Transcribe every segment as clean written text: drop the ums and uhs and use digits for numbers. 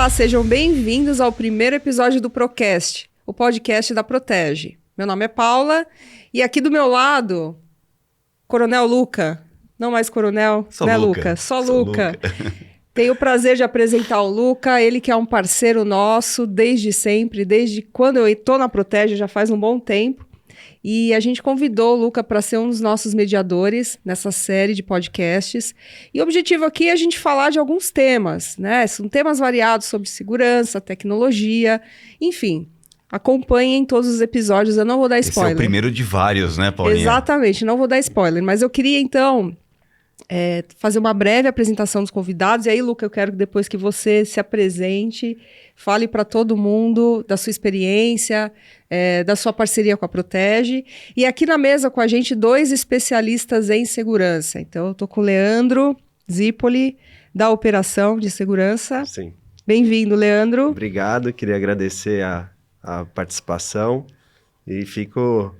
Olá, sejam bem-vindos ao primeiro episódio do Procast, o podcast da Protege. Meu nome é Paula e aqui do meu lado, Coronel Luca. Não mais Coronel, só né, Luca? Luca? Só Luca. Tenho o prazer de apresentar o Luca, ele que é um parceiro nosso desde sempre, desde quando eu estou na Protege, já faz um bom tempo. E a gente convidou o Luca para ser um dos nossos mediadores nessa série de podcasts. E o objetivo aqui é a gente falar de alguns temas, né? São temas variados sobre segurança, tecnologia, enfim. Acompanhem todos os episódios, eu não vou dar spoiler. Esse é o primeiro de vários, né, Paulinha? Exatamente, não vou dar spoiler, mas eu queria então fazer uma breve apresentação dos convidados. E aí, Luca, eu quero que depois que você se apresente, fale para todo mundo da sua experiência, da sua parceria com a Protege. E aqui na mesa com a gente, 2 especialistas em segurança. Então, eu estou com o Leandro Zipoli, da Operação de Segurança. Sim. Bem-vindo, Leandro. Obrigado, queria agradecer a participação e fico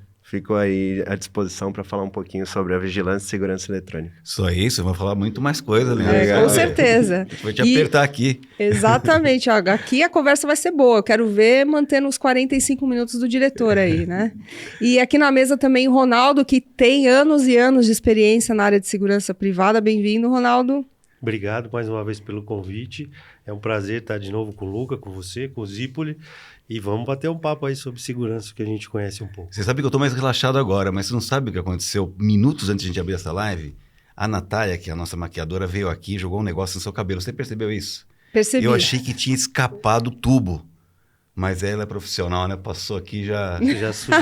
aí à disposição para falar um pouquinho sobre a vigilância e segurança eletrônica. Só isso, vou falar muito mais coisa, né? Com certeza. Vou te apertar aqui. Exatamente, ó, aqui a conversa vai ser boa, eu quero ver mantendo os 45 minutos do diretor aí, né? E aqui na mesa também o Ronaldo, que tem anos e anos de experiência na área de segurança privada. Bem-vindo, Ronaldo. Obrigado mais uma vez pelo convite. É um prazer estar de novo com o Luca, com você, com o Zipoli. E vamos bater um papo aí sobre segurança, que a gente conhece um pouco. Você sabe que eu tô mais relaxado agora, mas você não sabe o que aconteceu? Minutos antes de a gente abrir essa live, a Natália, que é a nossa maquiadora, veio aqui e jogou um negócio no seu cabelo. Você percebeu isso? Percebi. Eu achei que tinha escapado o tubo. Mas ela é profissional, né? Passou aqui já...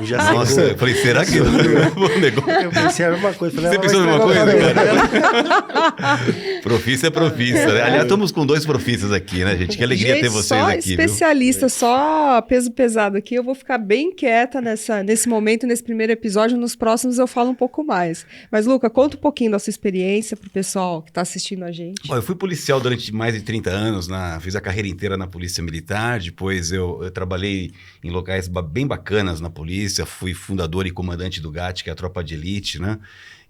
Já Nossa, eu falei, será que o negócio... Eu pensei a mesma coisa. Falei, Você pensou a mesma coisa, cara? Profissa é profissa, né? Aliás, estamos com 2 profissas aqui, né, gente? Que alegria gente, ter vocês aqui, só especialista, viu? só peso pesado aqui. Eu vou ficar bem quieta nesse momento, nesse primeiro episódio. Nos próximos eu falo um pouco mais. Mas, Luca, conta um pouquinho da sua experiência pro pessoal que está assistindo a gente. Bom, eu fui policial durante mais de 30 anos, fiz a carreira inteira na Polícia Militar, depois eu trabalhei em locais bem bacanas na polícia, fui fundador e comandante do GAT, que é a tropa de elite, né?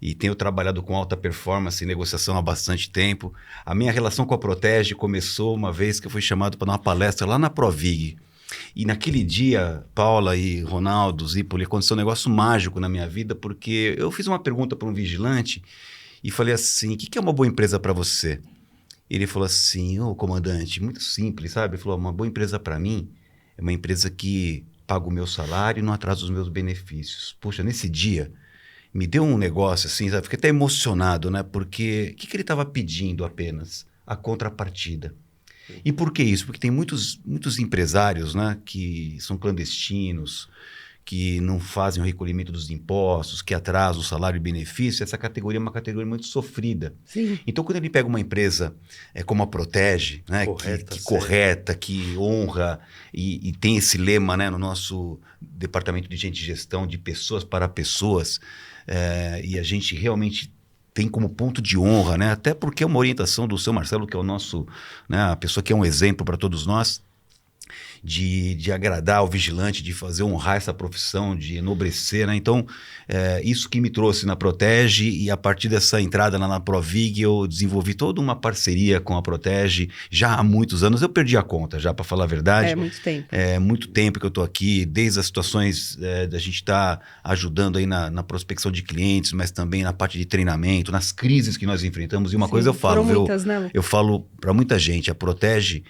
E tenho trabalhado com alta performance e negociação há bastante tempo. A minha relação com a Protege começou uma vez que eu fui chamado para dar uma palestra lá na Provig. E naquele dia, Paula e Ronaldo, Zipoli, aconteceu um negócio mágico na minha vida, porque eu fiz uma pergunta para um vigilante e falei assim, o que é uma boa empresa para você? Ele falou assim, comandante, muito simples, sabe? Ele falou, uma boa empresa para mim é uma empresa que paga o meu salário e não atrasa os meus benefícios. Poxa, nesse dia, me deu um negócio assim, sabe? Fiquei até emocionado, né? Porque o que ele estava pedindo apenas? A contrapartida. E por que isso? Porque tem muitos empresários, né, que são clandestinos, que não fazem o recolhimento dos impostos, que atrasam o salário e benefício. Essa categoria é uma categoria muito sofrida. Sim. Então, quando ele pega uma empresa como a Protege, né, que correta, que honra e tem esse lema, né, no nosso departamento de gente de gestão, de pessoas para pessoas, e a gente realmente tem como ponto de honra, né, até porque é uma orientação do seu Marcelo, que é o nosso, né, a pessoa que é um exemplo para todos nós, de agradar o vigilante, de fazer honrar essa profissão, de enobrecer, né? Então, isso que me trouxe na Protege, e a partir dessa entrada na Provig, eu desenvolvi toda uma parceria com a Protege, já há muitos anos. Eu perdi a conta, já, para falar a verdade. É muito tempo. É muito tempo que eu estou aqui, desde as situações da gente estar ajudando aí na prospecção de clientes, mas também na parte de treinamento, nas crises que nós enfrentamos. E uma coisa eu falo, muitas, né? Eu falo para muita gente, a Protege,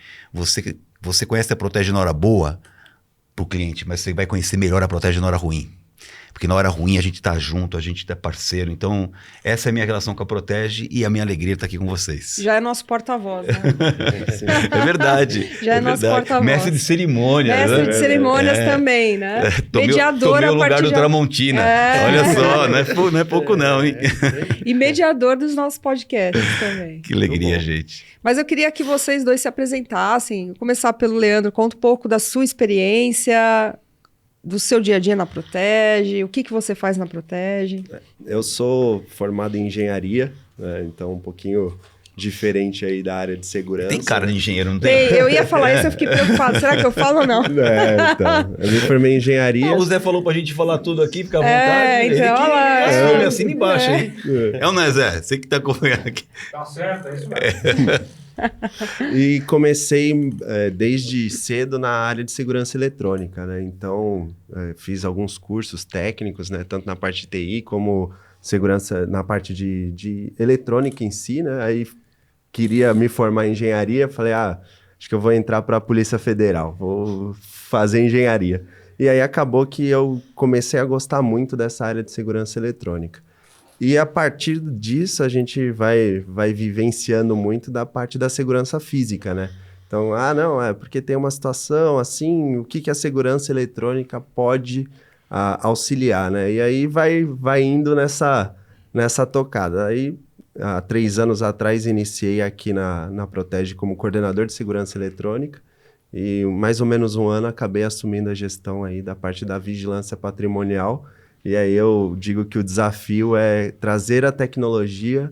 você conhece a Protege na hora boa pro cliente, mas você vai conhecer melhor a Protege na hora ruim. Porque na hora ruim a gente tá junto, a gente tá parceiro. Então, essa é a minha relação com a Protege e a minha alegria estar aqui com vocês. Já é nosso porta-voz, né? É verdade. Já é nosso porta-voz. Mestre de cerimônias. Mestre de cerimônias também, né? Mediador tomei o lugar do Tramontina. Olha só, não é pouco não, hein? E mediador dos nossos podcasts também. Que alegria, gente. Mas eu queria que vocês 2 se apresentassem. Vou começar pelo Leandro. Conta um pouco da sua experiência, do seu dia a dia na Protege, o que você faz na Protege. Eu sou formado em engenharia, né, então um pouquinho diferente aí da área de segurança. Tem cara de engenheiro, não tem? Eu ia falar isso, eu fiquei preocupado. Será que eu falo ou não? Então, eu me formei em engenharia. O Zé falou pra gente falar tudo aqui, fica à vontade. Então, olha lá. Ele assina embaixo, hein? É ou não é, Zé? Você que tá acompanhando aqui. Tá certo, é isso mesmo. E comecei desde cedo na área de segurança eletrônica, né? Então, fiz alguns cursos técnicos, né? Tanto na parte de TI como segurança na parte de eletrônica em si, né? Aí queria me formar em engenharia, falei, acho que eu vou entrar para a Polícia Federal, vou fazer engenharia. E aí acabou que eu comecei a gostar muito dessa área de segurança eletrônica. E a partir disso, a gente vai vivenciando muito da parte da segurança física, né? Então, não, porque tem uma situação assim, o que a segurança eletrônica pode auxiliar, né? E aí vai indo nessa tocada. Aí, há 3 anos atrás, iniciei aqui na Protege como coordenador de segurança eletrônica. E mais ou menos 1 ano acabei assumindo a gestão aí da parte da vigilância patrimonial. E aí eu digo que o desafio é trazer a tecnologia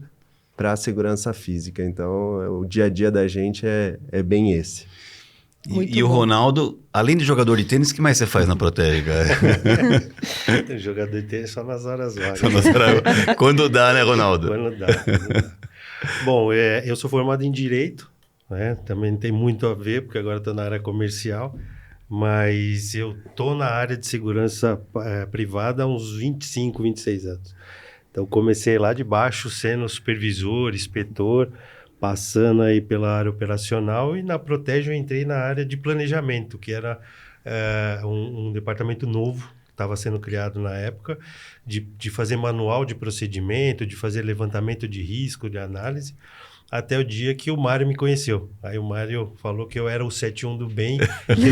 para a segurança física. Então, o dia a dia da gente é bem esse. E o Ronaldo, além de jogador de tênis, o que mais você faz na Protege, cara? Jogador de tênis só nas horas vagas. Quando dá, né, Ronaldo? Quando dá. Bom, eu sou formado em Direito, né? Também tem muito a ver, porque agora estou na área comercial. Mas eu estou na área de segurança privada há uns 25, 26 anos. Então, comecei lá de baixo, sendo supervisor, inspetor, passando aí pela área operacional, e na Protege eu entrei na área de planejamento, que era um departamento novo, que estava sendo criado na época, de fazer manual de procedimento, de fazer levantamento de risco, de análise, até o dia que o Mário me conheceu. Aí o Mário falou que eu era o 71 do bem, que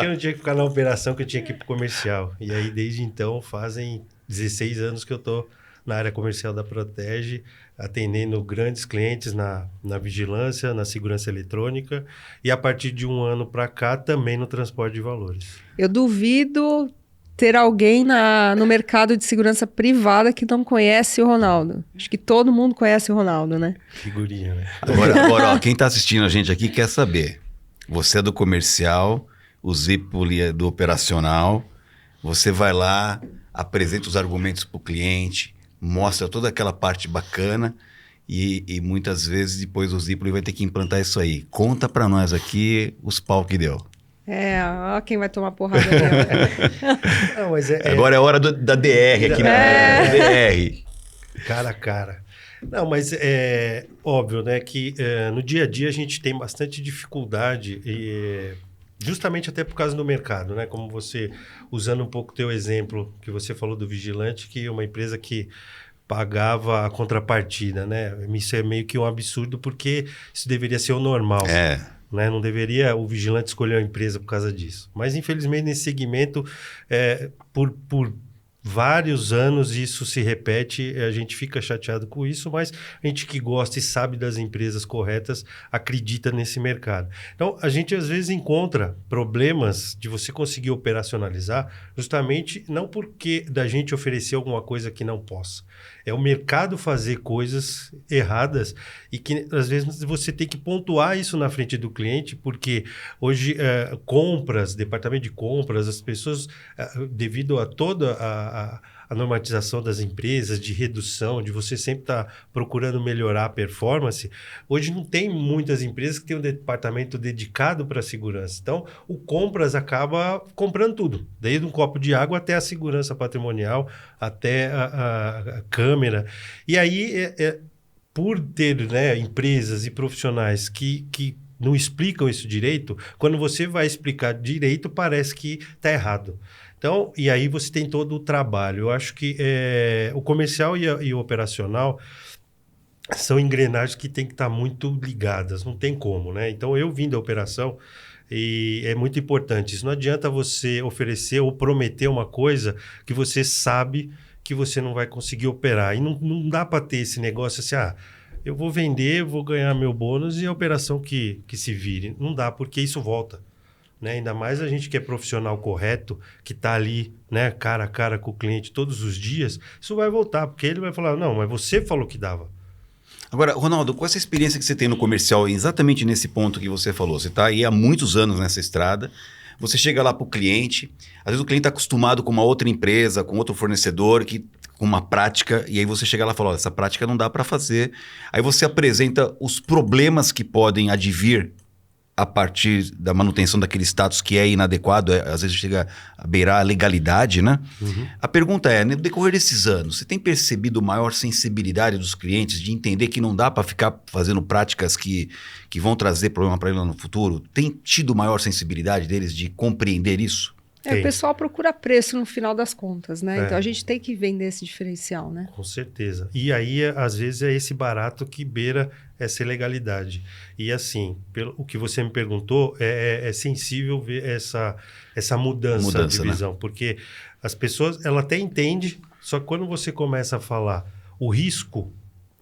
eu não tinha que ficar na operação, que eu tinha que ir para o comercial. E aí, desde então, fazem 16 anos que eu estou na área comercial da Protege, atendendo grandes clientes na vigilância, na segurança eletrônica, e a partir de 1 ano para cá, também no transporte de valores. Eu duvido ter alguém no mercado de segurança privada que não conhece o Ronaldo. Acho que todo mundo conhece o Ronaldo, né? Figurinha, né? Agora, quem está assistindo a gente aqui quer saber. Você é do comercial, o Zipoli é do operacional. Você vai lá, apresenta os argumentos para o cliente, mostra toda aquela parte bacana e muitas vezes depois o Zipoli vai ter que implantar isso aí. Conta para nós aqui os pau que deu. Ó quem vai tomar porrada dela. Não, mas Agora é hora da DR aqui, né? DR. Cara a cara. Não, mas é óbvio, né, que no dia a dia a gente tem bastante dificuldade, justamente até por causa do mercado, né? Como você, usando um pouco o teu exemplo, que você falou do vigilante, que é uma empresa que pagava a contrapartida, né? Isso é meio que um absurdo, porque isso deveria ser o normal. Né? Não deveria o vigilante escolher uma empresa por causa disso. Mas, infelizmente, nesse segmento, por vários anos isso se repete, a gente fica chateado com isso, mas a gente que gosta e sabe das empresas corretas acredita nesse mercado. Então, a gente às vezes encontra problemas de você conseguir operacionalizar justamente não porque da gente oferecer alguma coisa que não possa. É o mercado fazer coisas erradas e que às vezes você tem que pontuar isso na frente do cliente, porque hoje compras, departamento de compras, as pessoas, devido a toda a normatização das empresas, de redução, de você sempre estar procurando melhorar a performance, hoje não tem muitas empresas que têm um departamento dedicado para a segurança. Então, o compras acaba comprando tudo, desde um copo de água até a segurança patrimonial, até a câmera. E aí, por ter, né, empresas e profissionais que não explicam isso direito, quando você vai explicar direito, parece que está errado. Então, e aí você tem todo o trabalho. Eu acho que o comercial e o operacional são engrenagens que têm que estar muito ligadas, não tem como, né? Então, eu vim da operação e é muito importante. Isso não adianta você oferecer ou prometer uma coisa que você sabe que você não vai conseguir operar. E não dá para ter esse negócio assim, eu vou vender, vou ganhar meu bônus e a operação que se vire. Não dá, porque isso volta. Né? Ainda mais a gente que é profissional correto, que está ali, né, cara a cara com o cliente todos os dias, isso vai voltar, porque ele vai falar, não, mas você falou que dava. Agora, Ronaldo, qual essa experiência que você tem no comercial, exatamente nesse ponto que você falou? Você está aí há muitos anos nessa estrada, você chega lá para o cliente, às vezes o cliente está acostumado com uma outra empresa, com outro fornecedor, que com uma prática, e aí você chega lá e fala, essa prática não dá para fazer. Aí você apresenta os problemas que podem advir a partir da manutenção daquele status que é inadequado, às vezes chega a beirar a legalidade, né? A pergunta é, no decorrer desses anos, você tem percebido maior sensibilidade dos clientes de entender que não dá para ficar fazendo práticas que vão trazer problema para ele no futuro? Tem tido maior sensibilidade deles de compreender isso? O pessoal procura preço no final das contas, né? Então a gente tem que vender esse diferencial, né? Com certeza. E aí, às vezes, é esse barato que beira essa ilegalidade. E assim, o que você me perguntou, é sensível ver essa mudança de visão. Né? Porque as pessoas, ela até entende, só que quando você começa a falar o risco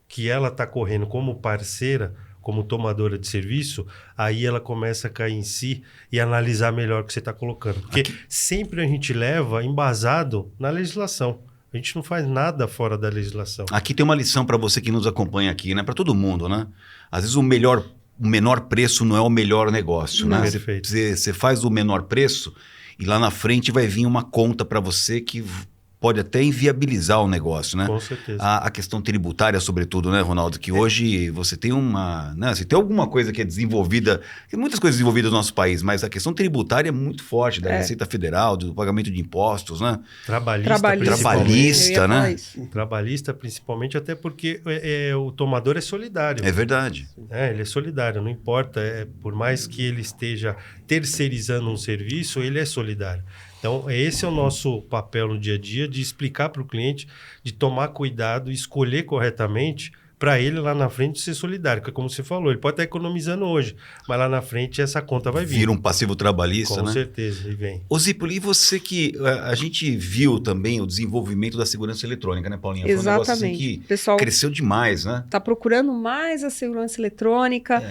que ela está correndo como parceira, como tomadora de serviço, aí ela começa a cair em si e analisar melhor o que você está colocando. Porque sempre a gente leva embasado na legislação. A gente não faz nada fora da legislação. Aqui tem uma lição para você que nos acompanha aqui, né? Para todo mundo, né? Às vezes o menor preço não é o melhor negócio, né? Perfeito. Você faz o menor preço e lá na frente vai vir uma conta para você que pode até inviabilizar o negócio, né? Com certeza. A questão tributária, sobretudo, né, Ronaldo? Que hoje você tem né, você tem alguma coisa que é desenvolvida, tem muitas coisas desenvolvidas no nosso país, mas a questão tributária é muito forte, da Receita Federal, do pagamento de impostos, né? Trabalhista, né? Trabalhista, principalmente, até porque o tomador é solidário. É verdade. Ele é solidário, não importa. Por mais que ele esteja terceirizando um serviço, ele é solidário. Então, esse é o nosso papel no dia a dia, de explicar para o cliente, de tomar cuidado, escolher corretamente, para ele lá na frente ser solidário. Porque, como você falou, ele pode estar economizando hoje, mas lá na frente essa conta vai vir. Vira um passivo trabalhista, né? Com certeza, e vem. Ô Zipoli, e você que... A gente viu também o desenvolvimento da segurança eletrônica, né, Paulinha? Exatamente. Foi um negócio assim que pessoal cresceu demais, né? Está procurando mais a segurança eletrônica.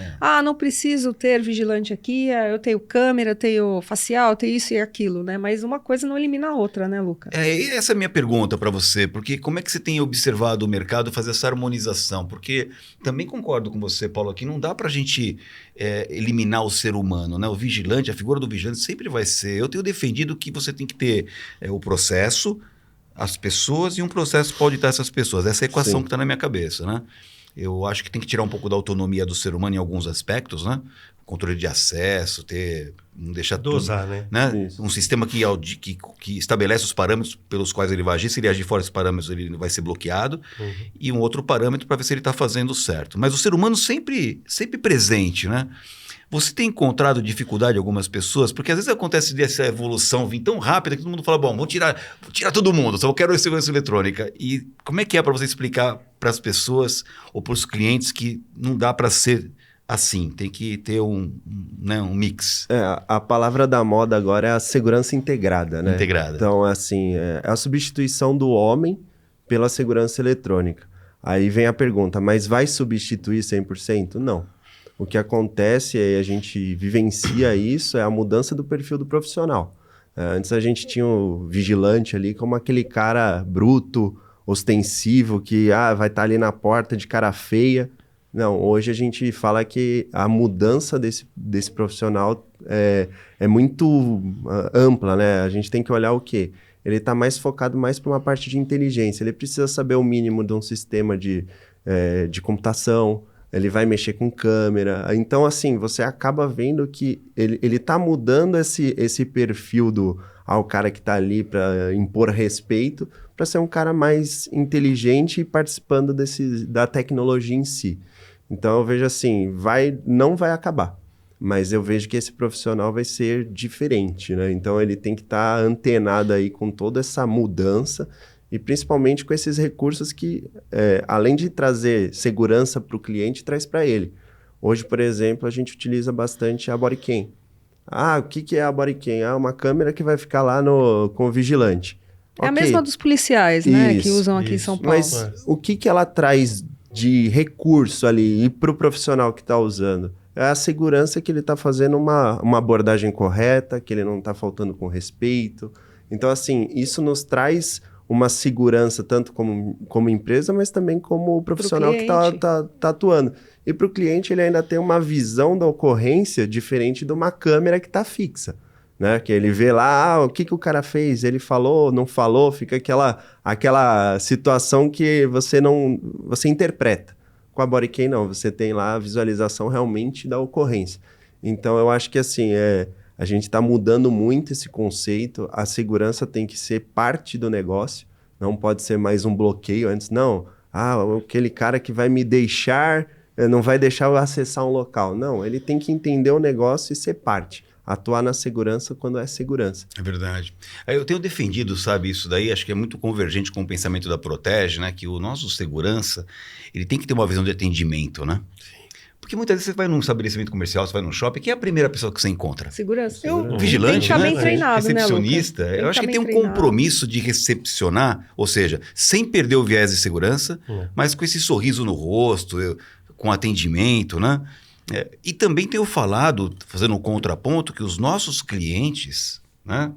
Não preciso ter vigilante aqui, eu tenho câmera, eu tenho facial, eu tenho isso e aquilo, né? Mas uma coisa não elimina a outra, né, Luca? Essa é a minha pergunta para você, porque como é que você tem observado o mercado fazer essa harmonização? Porque também concordo com você, Paulo, que não dá para a gente eliminar o ser humano, né? O vigilante, a figura do vigilante sempre vai ser... Eu tenho defendido que você tem que ter o processo, as pessoas e um processo para auditar essas pessoas. Essa é a equação que está na minha cabeça, né? Eu acho que tem que tirar um pouco da autonomia do ser humano em alguns aspectos, né? Controle de acesso, não deixar dosar, tudo, né? Um sistema que estabelece os parâmetros pelos quais ele vai agir. Se ele agir fora desses parâmetros, ele vai ser bloqueado. E um outro parâmetro para ver se ele está fazendo certo. Mas o ser humano sempre presente, né? Você tem encontrado dificuldade em algumas pessoas? Porque às vezes acontece dessa evolução vir tão rápida que todo mundo fala, bom, vou tirar todo mundo, só quero a segurança eletrônica. E como é que é para você explicar para as pessoas ou para os clientes que não dá para ser assim, tem que ter um mix? A palavra da moda agora é a segurança integrada, né? Integrada. Então, assim, é a substituição do homem pela segurança eletrônica. Aí vem a pergunta, mas vai substituir 100%? Não. O que acontece a gente vivencia isso, é a mudança do perfil do profissional. Antes a gente tinha o vigilante ali como aquele cara bruto, ostensivo, que vai estar ali na porta de cara feia. Não, hoje a gente fala que a mudança desse profissional é muito ampla, né? A gente tem que olhar o quê? Ele está mais focado mais para uma parte de inteligência. Ele precisa saber o mínimo de um sistema de computação, ele vai mexer com câmera. Então, assim, você acaba vendo que ele está mudando esse perfil ao cara que está ali para impor respeito, para ser um cara mais inteligente e participando da tecnologia em si. Então, eu vejo assim, não vai acabar, mas eu vejo que esse profissional vai ser diferente, né? Então, ele tem que estar antenado aí com toda essa mudança e principalmente com esses recursos que, além de trazer segurança para o cliente, traz para ele. Hoje, por exemplo, a gente utiliza bastante a bodycam. O que é a bodycam? Uma câmera que vai ficar lá com o vigilante. É a mesma dos policiais, né? Que usam aqui em São Paulo. Mas o que ela traz de recurso ali e para o profissional que está usando? É a segurança que ele está fazendo uma abordagem correta, que ele não está faltando com respeito. Então, assim, isso nos traz uma segurança tanto como empresa, mas também como o profissional que está atuando. E para o cliente, ele ainda tem uma visão da ocorrência diferente de uma câmera que está fixa. né? Que ele vê lá, o que o cara fez? Ele falou, não falou? Fica aquela situação que você interpreta. Com a Bodycam, não. Você tem lá a visualização realmente da ocorrência. Então, eu acho que assim, a gente está mudando muito esse conceito. A segurança tem que ser parte do negócio. Não pode ser mais um bloqueio antes. Não, aquele cara que vai me deixar, não vai deixar eu acessar um local. Não, ele tem que entender o negócio e ser parte. Atuar na segurança quando é segurança. É verdade. Eu tenho defendido, sabe, isso daí, acho que é muito convergente com o pensamento da Protege, né? Que o nosso segurança, ele tem que ter uma visão de atendimento, né? Porque muitas vezes você vai num estabelecimento comercial, você vai num shopping, quem é a primeira pessoa que você encontra? Segurança. O vigilante, tem que né? estar bem treinado, Recepcionista. Né, Luca? Eu acho que tem um compromisso de recepcionar, ou seja, sem perder o viés de segurança, mas com esse sorriso no rosto, com atendimento, né? E também tenho falado, fazendo um contraponto, que os nossos clientes, né?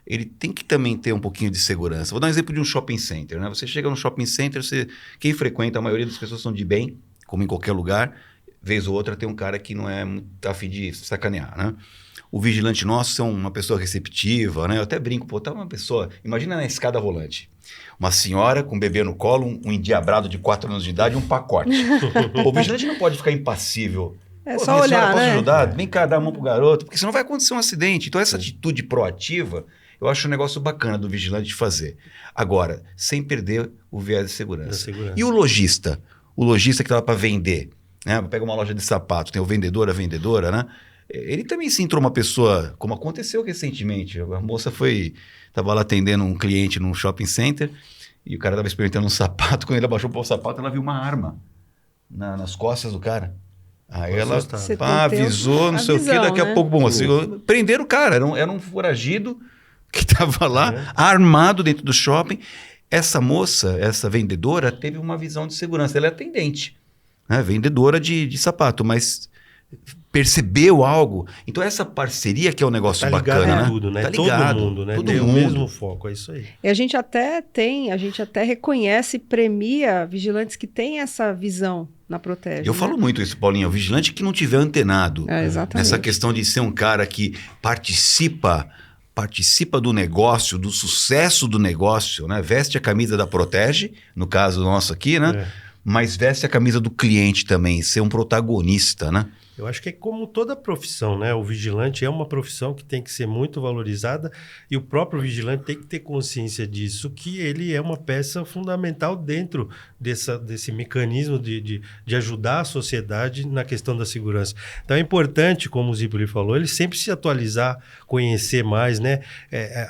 Ele tem que também ter um pouquinho de segurança. Vou dar um exemplo de um shopping center, né? Você chega no shopping center, quem frequenta, a maioria das pessoas são de bem, como em qualquer lugar. Vez ou outra tem um cara que não é muito a fim de sacanear, né? O vigilante nosso é uma pessoa receptiva, né? Eu até brinco, tá uma pessoa... Imagina na escada rolante. Uma senhora com um bebê no colo, um endiabrado de 4 anos de idade e um pacote. O vigilante não pode ficar impassível. Só olhar, posso né? ajudar? Vem cá, dar a mão pro garoto, porque senão vai acontecer um acidente. Então, essa atitude proativa, eu acho um negócio bacana do vigilante de fazer. Agora, sem perder o viés de segurança. E o lojista? O lojista que estava para vender, né? Pega uma loja de sapato, tem o vendedor, a vendedora, né? Ele também se entrou uma pessoa, como aconteceu recentemente. A moça estava lá atendendo um cliente num shopping center e o cara estava experimentando um sapato. Quando ele abaixou para o sapato, ela viu uma arma nas costas do cara. Aí ela avisou, não sei o que, daqui a pouco, prenderam o cara, era um foragido que estava lá, armado dentro do shopping. Essa moça, essa vendedora, teve uma visão de segurança, ela é atendente, né? Vendedora de sapato, mas percebeu algo. Então essa parceria que é um negócio bacana, né? Tudo, né? Tá ligado, todo mundo, né? Todo tem mundo. O mesmo foco, é isso aí. E a gente até reconhece e premia vigilantes que têm essa visão na Protege. Eu falo muito isso, Paulinho. O vigilante que não tiver antenado nessa questão de ser um cara que participa do negócio, do sucesso do negócio, né? Veste a camisa da Protege, no caso nosso aqui, né? Mas veste a camisa do cliente também, ser um protagonista, né? Eu acho que é como toda profissão, né? O vigilante é uma profissão que tem que ser muito valorizada e o próprio vigilante tem que ter consciência disso, que ele é uma peça fundamental dentro desse mecanismo de ajudar a sociedade na questão da segurança. Então é importante, como o Zipoli falou, ele sempre se atualizar, conhecer mais, né?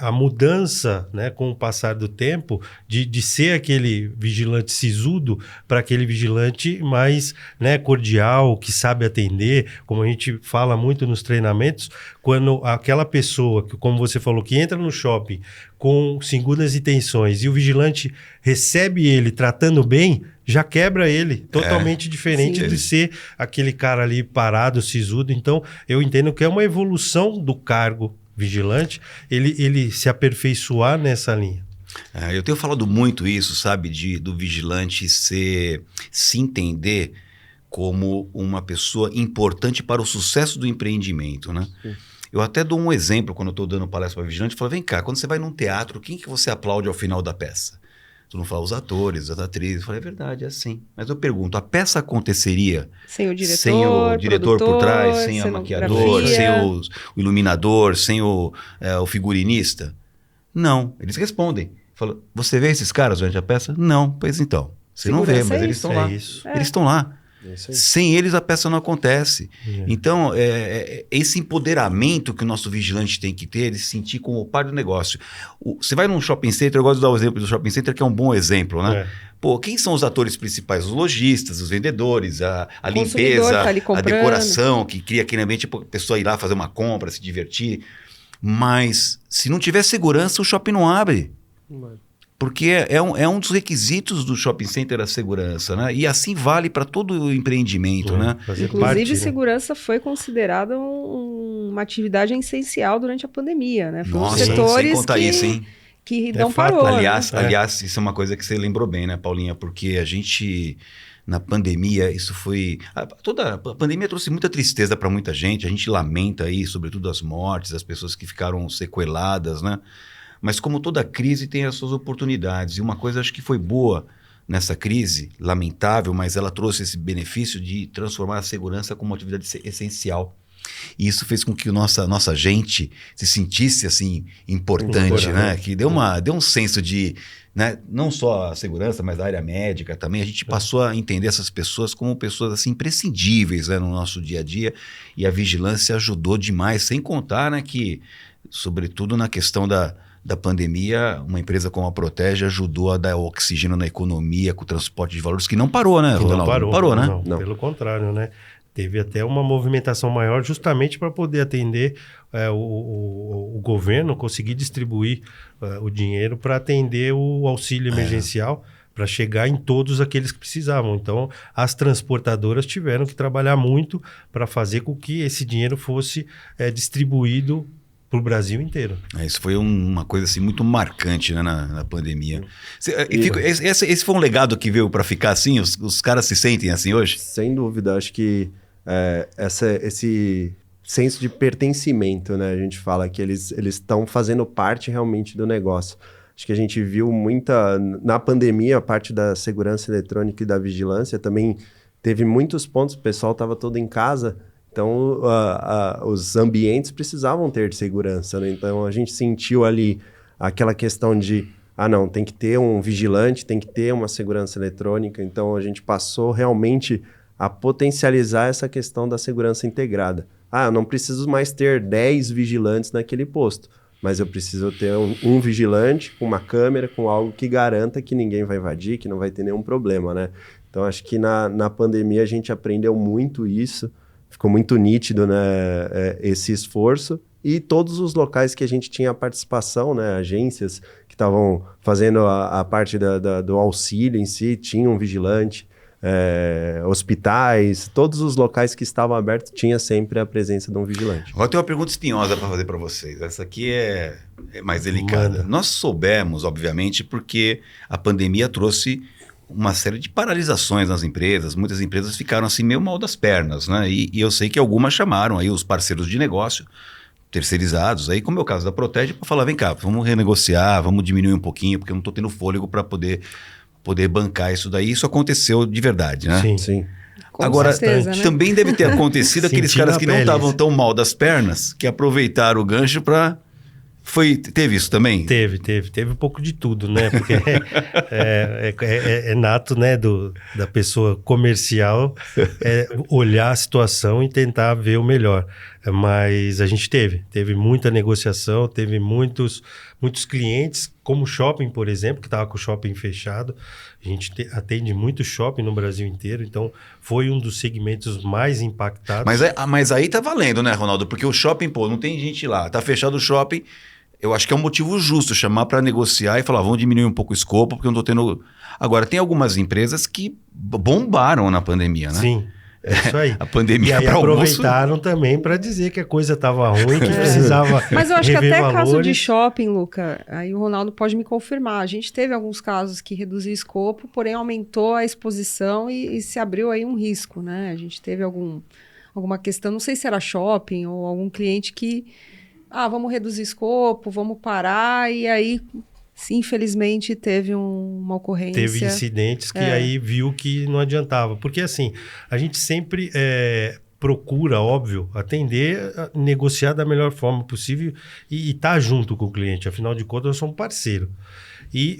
A mudança, né, com o passar do tempo, de ser aquele vigilante sisudo para aquele vigilante mais, né, cordial, que sabe atender. Como a gente fala muito nos treinamentos, quando aquela pessoa, que, como você falou, que entra no shopping com segundas intenções e o vigilante recebe ele tratando bem, já quebra ele. Totalmente diferente de ser aquele cara ali parado, sisudo. Então, eu entendo que é uma evolução do cargo vigilante, ele se aperfeiçoar nessa linha. Eu tenho falado muito isso, sabe, do vigilante se entender como uma pessoa importante para o sucesso do empreendimento, né? Sim. Eu até dou um exemplo quando eu estou dando palestra para vigilante, eu falo, vem cá, quando você vai num teatro, quem que você aplaude ao final da peça? Tu não fala os atores, as atrizes. Eu falo, é verdade, é assim. Mas eu pergunto, a peça aconteceria sem o diretor, sem o diretor por trás, sem a maquiadora, sem o iluminador, sem o figurinista? Não, eles respondem. Falam, você vê esses caras durante a peça? Não, pois então. Você não vê, mas eles estão lá. Eles estão lá. Sem eles a peça não acontece. Então, esse empoderamento que o nosso vigilante tem que ter, ele se sentir como parte do negócio. Você vai num shopping center, eu gosto de dar o exemplo do shopping center, que é um bom exemplo, né? Pô, quem são os atores principais? Os lojistas, os vendedores, a limpeza, tá a decoração, que cria aquele ambiente para a pessoa ir lá fazer uma compra, se divertir. Mas, se não tiver segurança, o shopping não abre. Porque é um dos requisitos do shopping center a segurança, né? E assim vale para todo o empreendimento, né? Inclusive, segurança foi considerada uma atividade essencial durante a pandemia, né? Foi um dos setores que não parou. Aliás, isso é uma coisa que você lembrou bem, né, Paulinha? Porque a gente, na pandemia, isso foi... Toda a pandemia trouxe muita tristeza para muita gente, a gente lamenta aí, sobretudo as mortes, as pessoas que ficaram sequeladas, né? Mas como toda crise tem as suas oportunidades, e uma coisa acho que foi boa nessa crise, lamentável, mas ela trouxe esse benefício de transformar a segurança como uma atividade essencial. E isso fez com que nossa gente se sentisse assim importante, né? Que deu um senso de, né? Não só a segurança, mas a área médica também. A gente passou a entender essas pessoas como pessoas assim imprescindíveis, né, no nosso dia a dia. E a vigilância ajudou demais, sem contar, né, que, sobretudo na questão da pandemia, uma empresa como a Protege ajudou a dar oxigênio na economia com o transporte de valores, que não parou, né, Ronaldo? Não parou, né? Não. Pelo contrário, né? Teve até uma movimentação maior justamente para poder atender o governo, conseguir distribuir o dinheiro para atender o auxílio emergencial, para chegar em todos aqueles que precisavam. Então, as transportadoras tiveram que trabalhar muito para fazer com que esse dinheiro fosse distribuído para o Brasil inteiro. Isso foi uma coisa assim muito marcante, né, na pandemia. Esse foi um legado que veio para ficar assim? Os caras se sentem assim hoje? Sem dúvida, acho que esse senso de pertencimento, né? A gente fala que eles estão fazendo parte realmente do negócio. Acho que a gente viu na pandemia, a parte da segurança eletrônica e da vigilância também teve muitos pontos, o pessoal estava todo em casa, então os ambientes precisavam ter segurança, né? Então a gente sentiu ali aquela questão de, não, tem que ter um vigilante, tem que ter uma segurança eletrônica, então a gente passou realmente a potencializar essa questão da segurança integrada. Eu não preciso mais ter 10 vigilantes naquele posto, mas eu preciso ter um vigilante com uma câmera, com algo que garanta que ninguém vai invadir, que não vai ter nenhum problema, né? Então, acho que na pandemia a gente aprendeu muito isso, ficou muito nítido, né, esse esforço, e todos os locais que a gente tinha participação, né, agências que estavam fazendo a parte do auxílio em si, tinha um vigilante, hospitais, todos os locais que estavam abertos tinha sempre a presença de um vigilante. Agora tem uma pergunta espinhosa para fazer para vocês. Essa aqui é mais delicada. Nós soubemos, obviamente, porque a pandemia trouxe uma série de paralisações nas empresas. Muitas empresas ficaram assim meio mal das pernas, né? E eu sei que algumas chamaram aí os parceiros de negócio terceirizados, aí como é o caso da Protege, para falar, vem cá, vamos renegociar, vamos diminuir um pouquinho, porque eu não estou tendo fôlego para poder bancar isso daí. Isso aconteceu de verdade, né? Sim. Com agora, certeza, né? também deve ter acontecido aqueles caras que não estavam tão mal das pernas, que aproveitaram o gancho para... Teve isso também? Teve um pouco de tudo, né? Porque é nato, né, da pessoa comercial olhar a situação e tentar ver o melhor. Mas a gente teve muita negociação, teve muitos clientes, como o shopping, por exemplo, que estava com o shopping fechado. A gente atende muito shopping no Brasil inteiro, então foi um dos segmentos mais impactados. Mas aí tá valendo, né, Ronaldo? Porque o shopping, não tem gente lá, tá fechado o shopping. Eu acho que é um motivo justo chamar para negociar e falar, vamos diminuir um pouco o escopo, porque eu não estou tendo... Agora, tem algumas empresas que bombaram na pandemia, né? Sim, é isso aí. A pandemia e aí aproveitaram também para dizer que a coisa estava ruim, que precisava. Mas eu acho que até valores. caso de shopping, Luca, aí o Ronaldo pode me confirmar. A gente teve alguns casos que reduziu o escopo, porém aumentou a exposição e se abriu aí um risco, né? A gente teve alguma questão, não sei se era shopping ou algum cliente que... vamos reduzir escopo, vamos parar, e aí, infelizmente, teve uma ocorrência. Teve incidentes que aí viu que não adiantava. Porque, assim, a gente sempre procura, óbvio, atender, negociar da melhor forma possível e estar junto com o cliente. Afinal de contas, nós somos parceiro.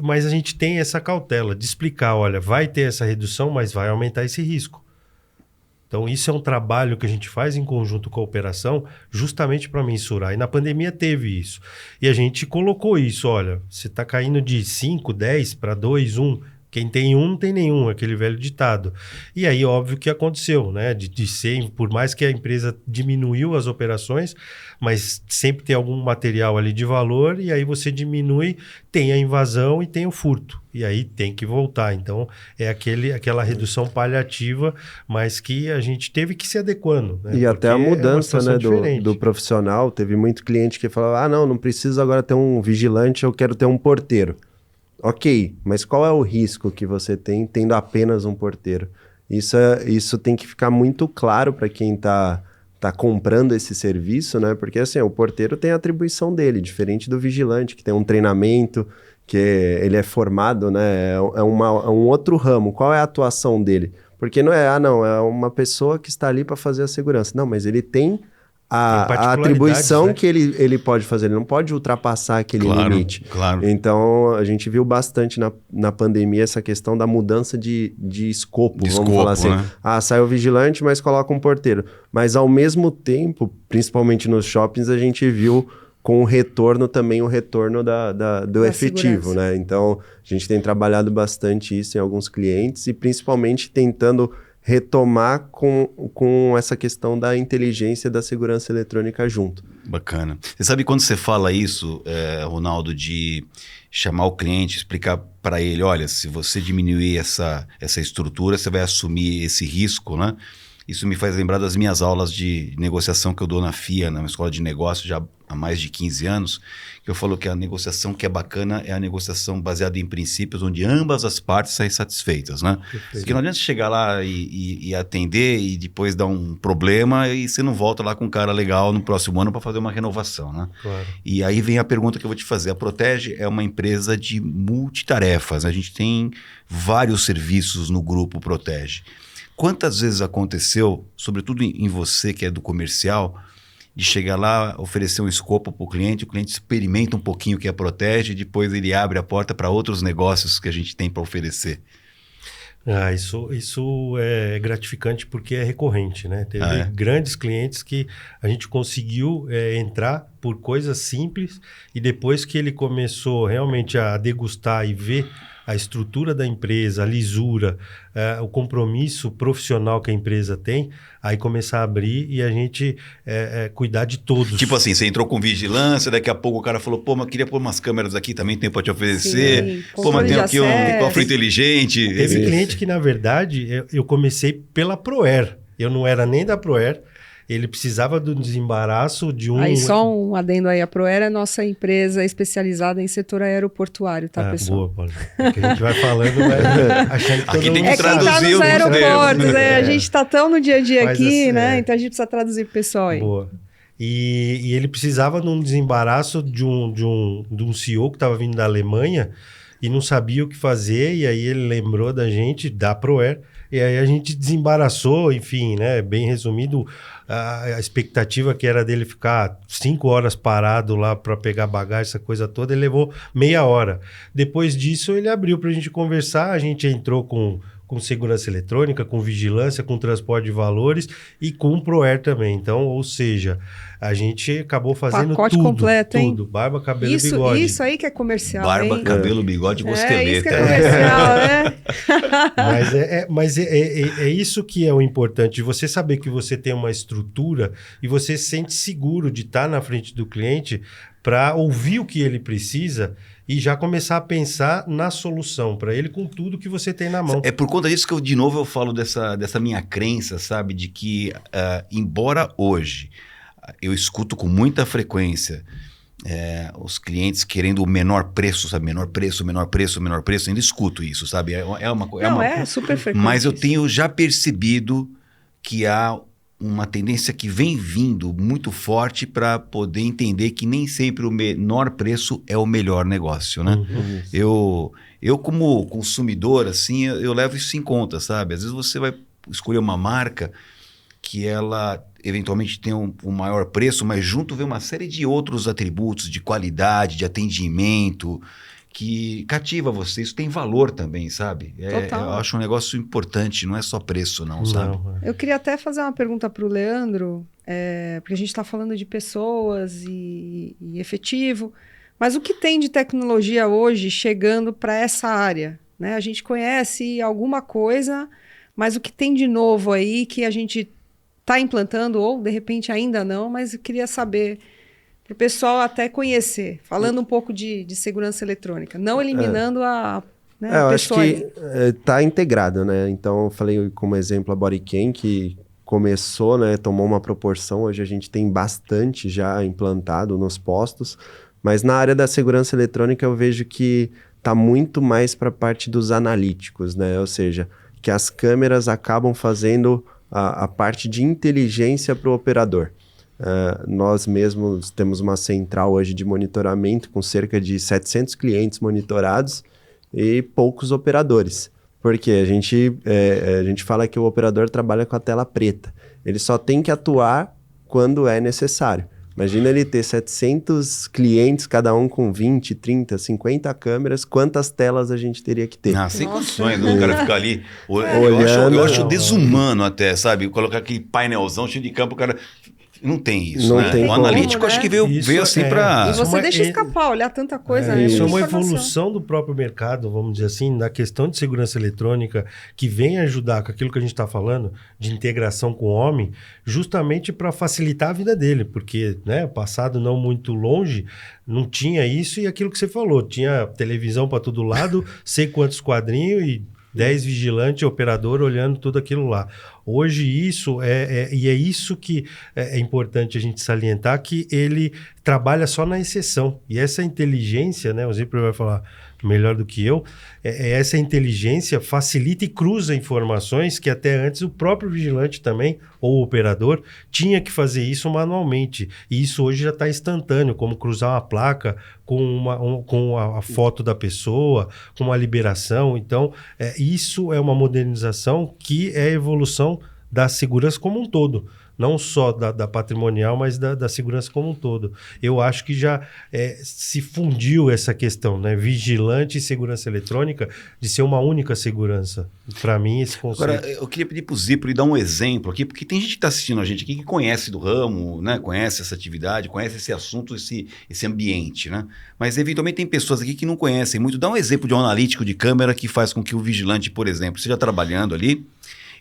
Mas a gente tem essa cautela de explicar, olha, vai ter essa redução, mas vai aumentar esse risco. Então, isso é um trabalho que a gente faz em conjunto com a operação, justamente para mensurar. E na pandemia teve isso. E a gente colocou isso, olha, você está caindo de 5, 10 para 2, 1. Quem tem um, não tem nenhum, aquele velho ditado. E aí, óbvio que aconteceu, né? De ser, por mais que a empresa diminuiu as operações, mas sempre tem algum material ali de valor, e aí você diminui, tem a invasão e tem o furto. E aí tem que voltar. Então, é aquela redução paliativa, mas que a gente teve que se adequando. Né? E até a mudança, né, do profissional. Teve muito cliente que falava, não preciso agora ter um vigilante, eu quero ter um porteiro. Ok, mas qual é o risco que você tem tendo apenas um porteiro? Isso tem que ficar muito claro para quem está comprando esse serviço, né? Porque assim, o porteiro tem a atribuição dele, diferente do vigilante, que tem um treinamento, ele é formado, né? É um outro ramo. Qual é a atuação dele? Porque não é, não, é uma pessoa que está ali para fazer a segurança. Não, mas ele tem a atribuição, né, que ele pode fazer, ele não pode ultrapassar aquele limite. Claro. Então, a gente viu bastante na pandemia essa questão da mudança de escopo, vamos falar assim. Né? Sai o vigilante, mas coloca um porteiro. Mas, ao mesmo tempo, principalmente nos shoppings, a gente viu com o retorno também, o retorno do efetivo, né? Então, a gente tem trabalhado bastante isso em alguns clientes e principalmente tentando retomar com essa questão da inteligência da segurança eletrônica junto. Bacana. Você sabe quando você fala isso, Ronaldo, de chamar o cliente, explicar para ele, olha, se você diminuir essa estrutura, você vai assumir esse risco, né? Isso me faz lembrar das minhas aulas de negociação que eu dou na FIA, na escola de negócios, já há mais de 15 anos, que eu falo que a negociação que é bacana é a negociação baseada em princípios, onde ambas as partes saem satisfeitas, né? Porque não adianta chegar lá e atender e depois dar um problema e você não volta lá com um cara legal no próximo ano para fazer uma renovação, né? Claro. E aí vem a pergunta que eu vou te fazer. A Protege é uma empresa de multitarefas, a gente tem vários serviços no grupo Protege. Quantas vezes aconteceu, sobretudo em você que é do comercial, de chegar lá, oferecer um escopo para o cliente experimenta um pouquinho o que a Protege e depois ele abre a porta para outros negócios que a gente tem para oferecer? Isso é gratificante porque é recorrente, né? Teve grandes clientes que a gente conseguiu entrar por coisas simples e depois que ele começou realmente a degustar e ver a estrutura da empresa, a lisura, o compromisso profissional que a empresa tem, aí começar a abrir e a gente cuidar de todos. Tipo assim, você entrou com vigilância, daqui a pouco o cara falou, pô, mas eu queria pôr umas câmeras aqui, também tem para te oferecer. Sim, pô, mas tem aqui um cofre inteligente. Teve cliente que, na verdade, eu comecei pela Proer. Eu não era nem da Proer. Ele precisava do desembaraço de um... Aí só um adendo aí, a Proer é nossa empresa especializada em setor aeroportuário, tá, pessoal? Boa, Paulo. É que a gente vai falando, mas achando que aqui tem que traduzir quem tá nos aeroportos, termos, a gente tá tão no dia a dia mas aqui, assim, né? Então a gente precisa traduzir pro pessoal aí. Boa. E ele precisava de um desembaraço de um CEO que estava vindo da Alemanha e não sabia o que fazer, e aí ele lembrou da gente, da Proer, e aí a gente desembaraçou, enfim, né? Bem resumido, a expectativa que era dele ficar 5 horas parado lá para pegar bagagem, essa coisa toda, ele levou meia hora. Depois disso, ele abriu para a gente conversar, a gente entrou com segurança eletrônica, com vigilância, com transporte de valores e com Proer também. Então, ou seja, a gente acabou fazendo pacote tudo. Completo, hein? Tudo. Barba, cabelo e bigode. Isso aí que é comercial, Barba, hein? cabelo, bigode e costeleta. Isso que é comercial, né? Mas é isso que é o importante, de você saber que você tem uma estrutura e você se sente seguro de estar na frente do cliente para ouvir o que ele precisa e já começar a pensar na solução para ele com tudo que você tem na mão. É por conta disso que eu, de novo, eu falo dessa minha crença, sabe? De que, embora hoje eu escuto com muita frequência os clientes querendo o menor preço, sabe? Menor preço, ainda escuto isso, sabe? É super frequente. Mas eu tenho já percebido que há uma tendência que vem vindo muito forte para poder entender que nem sempre o menor preço é o melhor negócio, né? Eu como consumidor, assim, eu levo isso em conta, sabe? Às vezes você vai escolher uma marca que ela eventualmente tem um maior preço, mas junto vem uma série de outros atributos de qualidade, de atendimento, que cativa você. Isso tem valor também, sabe? Eu acho um negócio importante, não é só preço, não, sabe? Eu queria até fazer uma pergunta para o Leandro, porque a gente está falando de pessoas e efetivo, mas o que tem de tecnologia hoje chegando para essa área? Né? A gente conhece alguma coisa, mas o que tem de novo aí que a gente está implantando, ou de repente ainda não, mas eu queria saber... para o pessoal até conhecer, falando um pouco de segurança eletrônica, não eliminando a eu pessoa. acho que está integrado, né? Então, eu falei como exemplo a Bodycam, que começou, né? Tomou uma proporção, hoje a gente tem bastante já implantado nos postos, mas na área da segurança eletrônica eu vejo que está muito mais para a parte dos analíticos, né? Ou seja, que as câmeras acabam fazendo a parte de inteligência para o operador. Nós mesmos temos uma central hoje de monitoramento com cerca de 700 clientes monitorados e poucos operadores. Porque a gente fala que o operador trabalha com a tela preta. Ele só tem que atuar quando é necessário. Imagina ele ter 700 clientes, cada um com 20, 30, 50 câmeras, quantas telas a gente teria que ter? Sem condições, o cara ficar ali. Olhando, eu acho desumano até, sabe? Colocar aquele painelzão cheio de campo, o cara... Não tem isso, Não né? tem o como, analítico acho que veio assim para... E você deixa escapar, olhar tanta coisa, né? Isso é uma Informação. evolução do próprio mercado, vamos dizer assim, na questão de segurança eletrônica, que vem ajudar com aquilo que a gente está falando, de integração com o homem, justamente para facilitar a vida dele, porque, né, passado não muito longe, não tinha isso e aquilo que você falou, tinha televisão para todo lado, sei quantos quadrinhos e 10 vigilantes, operador olhando tudo aquilo lá. Hoje isso é isso que é importante a gente salientar, que ele trabalha só na exceção. E essa inteligência, né, o Zipper vai falar melhor do que eu, essa inteligência facilita e cruza informações que até antes o próprio vigilante também, ou o operador, tinha que fazer isso manualmente. E isso hoje já está instantâneo, como cruzar uma placa com a foto da pessoa, com uma liberação. Então, isso é uma modernização que é a evolução da segurança como um todo. Não só da patrimonial, mas da segurança como um todo. Eu acho que já se fundiu essa questão, né? Vigilante e segurança eletrônica, de ser uma única segurança. Para mim, esse conceito... Agora, eu queria pedir para o Zipper dar um exemplo aqui, porque tem gente que está assistindo a gente aqui que conhece do ramo, né? Conhece essa atividade, conhece esse assunto, esse ambiente, né? Mas, eventualmente, tem pessoas aqui que não conhecem muito. Dá um exemplo de um analítico de câmera que faz com que o vigilante, por exemplo, esteja trabalhando ali,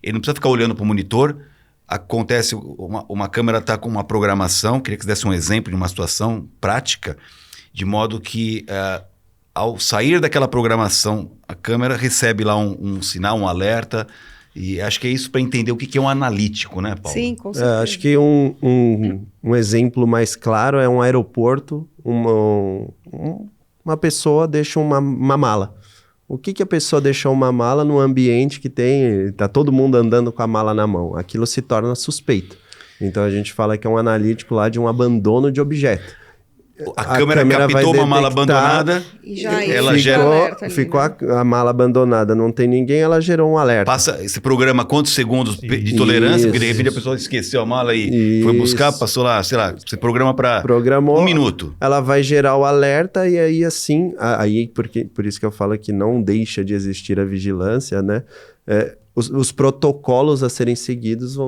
ele não precisa ficar olhando para o monitor. Acontece, uma câmera está com uma programação, queria que você desse um exemplo de uma situação prática, de modo que ao sair daquela programação, a câmera recebe lá um sinal, um alerta, e acho que é isso para entender o que é um analítico, né, Paulo? Sim, com certeza. Acho que um exemplo mais claro é um aeroporto, uma pessoa deixa uma mala. O que a pessoa deixou uma mala num ambiente que tá todo mundo andando com a mala na mão? Aquilo se torna suspeito. Então a gente fala que é um analítico lá de um abandono de objeto. A câmera captou uma mala abandonada, E já ela gera... Ficou a mala abandonada, não tem ninguém, ela gerou um alerta. Passa esse programa quantos segundos de tolerância, porque de repente a pessoa esqueceu a mala e foi buscar, passou lá, sei lá, você programa para 1 minuto. Ela vai gerar o alerta e aí assim, por isso que eu falo que não deixa de existir a vigilância, né? Os protocolos a serem seguidos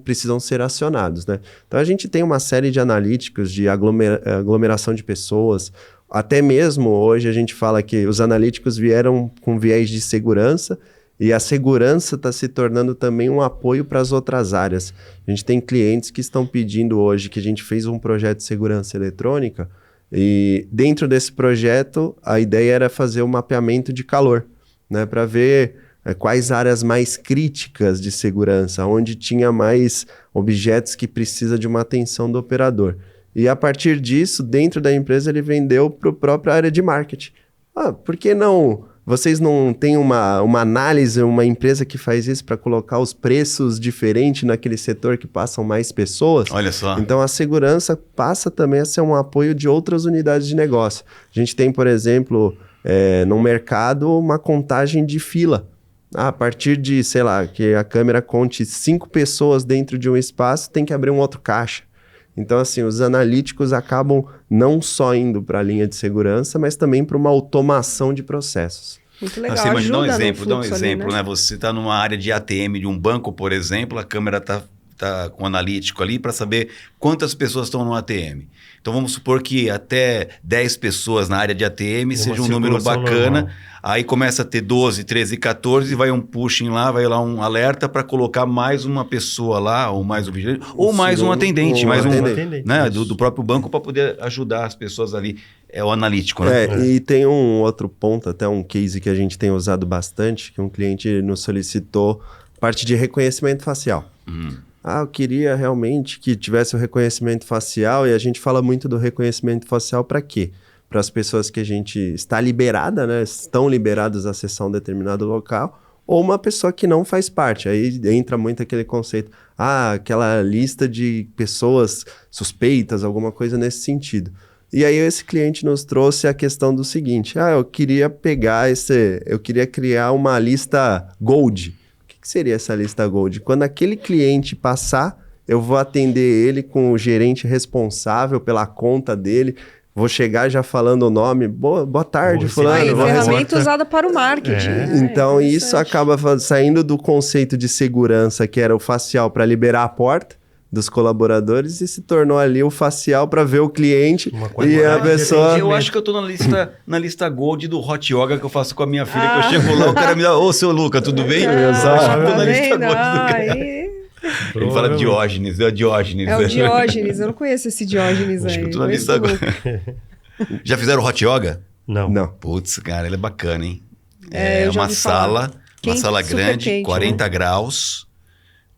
precisam ser acionados, né? Então a gente tem uma série de analíticos de aglomeração de pessoas. Até mesmo hoje a gente fala que os analíticos vieram com viés de segurança e a segurança está se tornando também um apoio para as outras áreas. A gente tem clientes que estão pedindo hoje, que a gente fez um projeto de segurança eletrônica e dentro desse projeto a ideia era fazer um mapeamento de calor, né? Para ver quais áreas mais críticas de segurança, onde tinha mais objetos que precisa de uma atenção do operador. E a partir disso, dentro da empresa, ele vendeu para a própria área de marketing. Por que não? Vocês não têm uma análise, uma empresa que faz isso para colocar os preços diferentes naquele setor que passam mais pessoas? Olha só. Então, a segurança passa também a ser um apoio de outras unidades de negócio. A gente tem, por exemplo, no mercado, uma contagem de fila. A partir de, sei lá, que a câmera conte 5 pessoas dentro de um espaço, tem que abrir um outro caixa. Então, assim, os analíticos acabam não só indo para a linha de segurança, mas também para uma automação de processos. Muito legal. Você imagina, dá um fluxo exemplo, ali, né? Você está numa área de ATM de um banco, por exemplo, a câmera está com um analítico ali para saber quantas pessoas estão no ATM. Então vamos supor que até 10 pessoas na área de ATM seja um número bacana. Normal. Aí começa a ter 12, 13, 14 e vai um pushing lá, vai lá um alerta para colocar mais uma pessoa lá, ou mais um vigilante, ou mais um atendente, mais um atendente, né, do próprio banco para poder ajudar as pessoas ali. É o analítico, né? E tem um outro ponto, até um case que a gente tem usado bastante, que um cliente nos solicitou, parte de reconhecimento facial. Eu queria realmente que tivesse o reconhecimento facial, e a gente fala muito do reconhecimento facial para quê? Para as pessoas que a gente está liberada, né? Estão liberadas a acessar um determinado local, ou uma pessoa que não faz parte. Aí entra muito aquele conceito, aquela lista de pessoas suspeitas, alguma coisa nesse sentido. E aí esse cliente nos trouxe a questão do seguinte, eu queria criar uma lista Gold. O que seria essa lista Gold? Quando aquele cliente passar, eu vou atender ele com o gerente responsável pela conta dele, vou chegar já falando o nome, boa tarde, fulano. Ferramenta usada para o marketing. Então isso acaba saindo do conceito de segurança, que era o facial para liberar a porta dos colaboradores, e se tornou ali o facial para ver o cliente e a pessoa... Eu acho que eu tô na lista Gold do Hot Yoga que eu faço com a minha filha, que eu chego lá, o cara me dá, seu Luca, tudo bem? Eu acho que eu tô na lista Gold do cara. Ele fala Diógenes, é o Diógenes. É o Diógenes, eu não conheço esse Diógenes aí. Acho que eu tô na lista agora. Já fizeram Hot Yoga? Não. Putz, cara, ele é bacana, hein? Eu já uma ouvi sala, quente, uma sala grande, quente, 40 graus,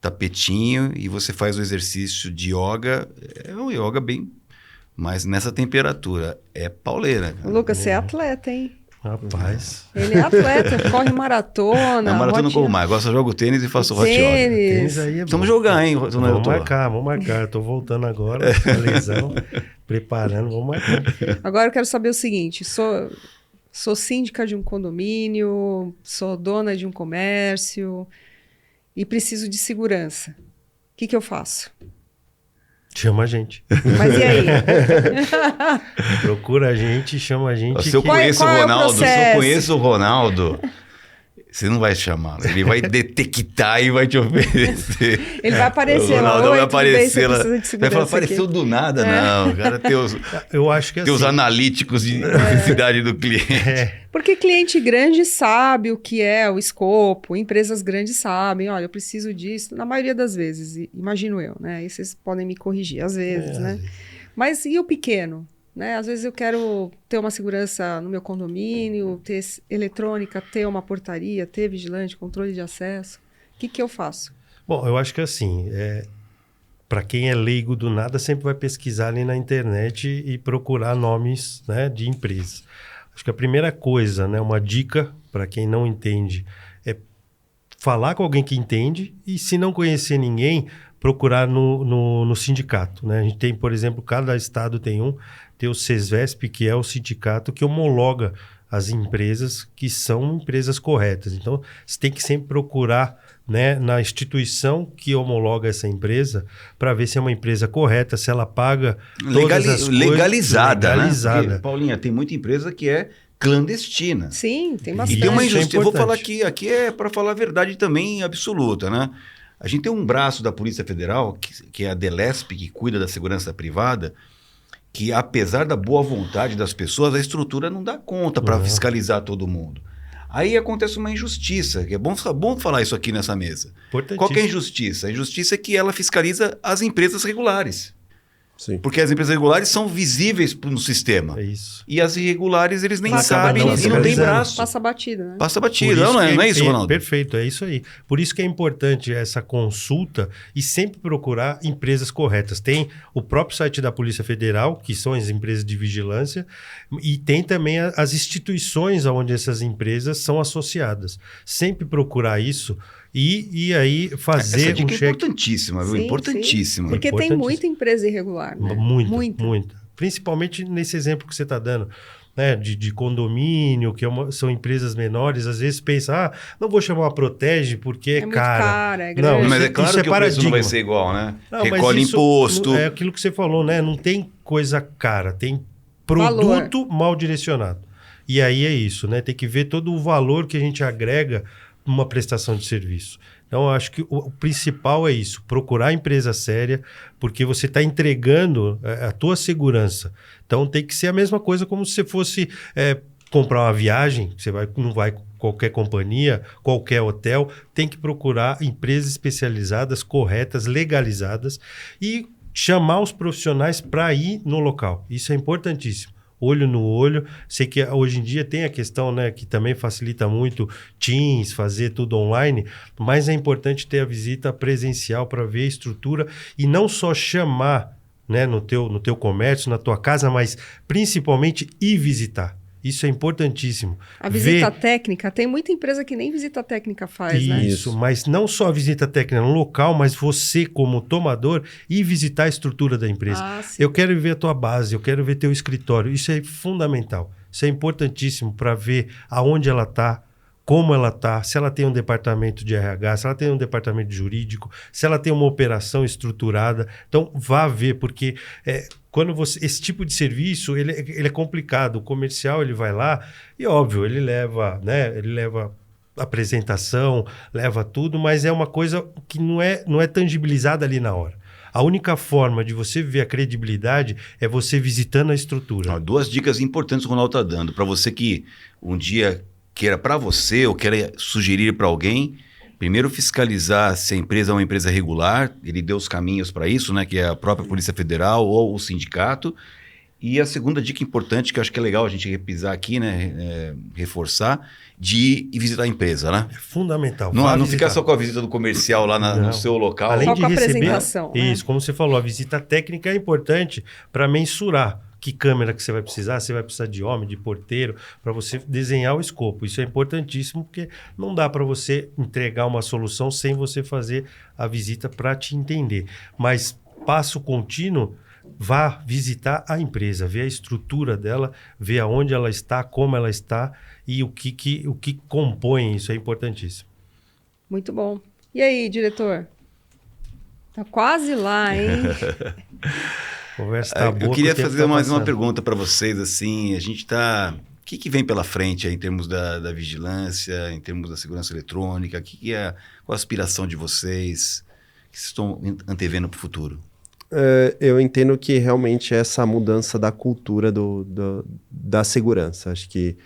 tapetinho, e você faz o exercício de yoga. É um yoga bem... Mas nessa temperatura, é pauleira. Cara. Lucas, você é atleta, hein? Rapaz. Ele é atleta, corre maratona. Não, maratona não corro mais. Agora só jogo tênis e faço hot yoga. Tênis aí é Vamos bom. jogar, hein? Vamos marcar. Eu tô voltando agora, lesão, preparando, vamos marcar. Agora eu quero saber o seguinte, sou síndica de um condomínio, sou dona de um comércio e preciso de segurança. O que eu faço? Chama a gente. Mas e aí? Procura a gente, chama a gente. Se eu conheço o Ronaldo, você não vai chamar. Ele vai detectar e vai te oferecer. Ele vai aparecer lá. O Ronaldo vai aparecer lá. Vai falar, apareceu aqui. do nada. Não, o cara tem os, eu acho que tem os analíticos de necessidade do cliente. Porque cliente grande sabe o que é o escopo, empresas grandes sabem, olha, eu preciso disso, na maioria das vezes, imagino eu, né? E vocês podem me corrigir, às vezes, né? Mas e o pequeno? Né? Às vezes eu quero ter uma segurança no meu condomínio, ter eletrônica, ter uma portaria, ter vigilante, controle de acesso. O que eu faço? Bom, eu acho que assim, para quem é leigo do nada, sempre vai pesquisar ali na internet e procurar nomes, né, de empresas. Acho que a primeira coisa, né, uma dica para quem não entende, é falar com alguém que entende e, se não conhecer ninguém, procurar no sindicato. Né? A gente tem, por exemplo, cada estado tem o SESVESP, que é o sindicato que homologa as empresas que são empresas corretas. Então, você tem que sempre procurar, né, na instituição que homologa essa empresa para ver se é uma empresa correta, se ela paga todas as coisas legalizada. Né? Legalizada. Paulinha, tem muita empresa que é clandestina. Sim, tem bastante. E tem uma injustiça. É Eu vou falar aqui é para falar a verdade também absoluta, né? A gente tem um braço da Polícia Federal, que é a DELESP, que cuida da segurança privada, que apesar da boa vontade das pessoas, a estrutura não dá conta para fiscalizar todo mundo. Aí acontece uma injustiça, que é bom falar isso aqui nessa mesa. Qual que é a injustiça? A injustiça é que ela fiscaliza as empresas regulares. Sim. Porque as empresas regulares são visíveis no sistema. É isso. E as irregulares, eles nem Passa sabem batido, e não tem braço. Passa batida, né? Passa batida. Não é isso, Ronaldo? Perfeito, é isso aí. Por isso que é importante essa consulta e sempre procurar empresas corretas. Tem o próprio site da Polícia Federal, que são as empresas de vigilância, e tem também as instituições onde essas empresas são associadas. Sempre procurar isso e aí fazer essa dica um cheque. É importantíssima, viu? Sim, Importantíssima. sim. Porque tem muita empresa irregular, né? Muita. Principalmente nesse exemplo que você está dando, né? De condomínio, que são empresas menores, às vezes pensa, não vou chamar uma Protege porque é muito cara. cara, é grande. Não, mas é claro que o preço não vai ser igual, né? Recolhe imposto. É aquilo que você falou, né? Não tem coisa cara, tem produto mal direcionado. E aí é isso, né? Tem que ver todo o valor que a gente agrega numa prestação de serviço. Então, eu acho que o principal é isso, procurar a empresa séria, porque você está entregando a tua segurança. Então, tem que ser a mesma coisa como se você fosse comprar uma viagem, você não vai com qualquer companhia, qualquer hotel, tem que procurar empresas especializadas, corretas, legalizadas e chamar os profissionais para ir no local. Isso é importantíssimo. Olho no olho. Sei que hoje em dia tem a questão, né, que também facilita muito Teams, fazer tudo online, mas é importante ter a visita presencial para ver a estrutura e não só chamar, né, no teu comércio, na tua casa, mas principalmente ir visitar. Isso é importantíssimo. A visita técnica, tem muita empresa que nem visita técnica faz, né? Isso, mas não só a visita técnica no local, mas você como tomador ir visitar a estrutura da empresa. Eu quero ver a tua base, eu quero ver teu escritório. Isso é fundamental. Isso é importantíssimo para ver aonde ela está, como ela está, se ela tem um departamento de RH, se ela tem um departamento jurídico, se ela tem uma operação estruturada. Então, vá ver, porque quando esse tipo de serviço, ele é complicado. O comercial, ele vai lá e, óbvio, ele leva apresentação, leva tudo, mas é uma coisa que não é tangibilizada ali na hora. A única forma de você ver a credibilidade é você visitando a estrutura. 2 dicas importantes que o Ronaldo está dando. Para você que um dia queira para você ou queira sugerir para alguém, primeiro fiscalizar se a empresa é uma empresa regular, ele deu os caminhos para isso, né, que é a própria Polícia Federal ou o sindicato. E a segunda dica importante, que eu acho que é legal a gente repisar aqui, né, reforçar, de ir visitar a empresa, né? É fundamental. Não ficar só com a visita do comercial lá no seu local. Além de com a receber, apresentação. Isso, como você falou, a visita técnica é importante para mensurar que câmera que você vai precisar de homem, de porteiro, para você desenhar o escopo. Isso é importantíssimo, porque não dá para você entregar uma solução sem você fazer a visita para te entender. Mas passo contínuo, vá visitar a empresa, ver a estrutura dela, ver aonde ela está, como ela está e o que compõe isso. É importantíssimo. Muito bom. E aí, diretor? Tá quase lá, hein? Conversa tá boa. Eu queria fazer mais uma pergunta para vocês, assim, a gente está... O que vem pela frente aí, em termos da vigilância, em termos da segurança eletrônica? Qual a aspiração de vocês que estão antevendo para o futuro? Eu entendo que realmente é essa mudança da cultura da segurança. Acho que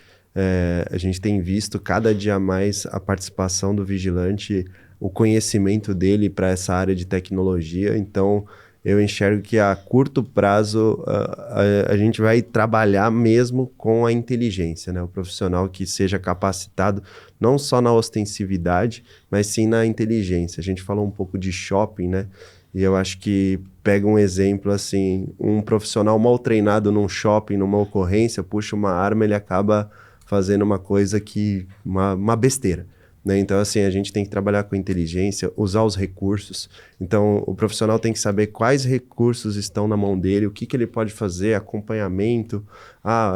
a gente tem visto cada dia mais a participação do vigilante, o conhecimento dele para essa área de tecnologia. Então, eu enxergo que a curto prazo a gente vai trabalhar mesmo com a inteligência, né? O profissional que seja capacitado não só na ostensividade, mas sim na inteligência. A gente falou um pouco de shopping, né? E eu acho que pega um exemplo assim, um profissional mal treinado num shopping, numa ocorrência, puxa uma arma, ele acaba fazendo uma coisa uma besteira. Né? Então, assim, a gente tem que trabalhar com inteligência, usar os recursos. Então, o profissional tem que saber quais recursos estão na mão dele, o que ele pode fazer, acompanhamento.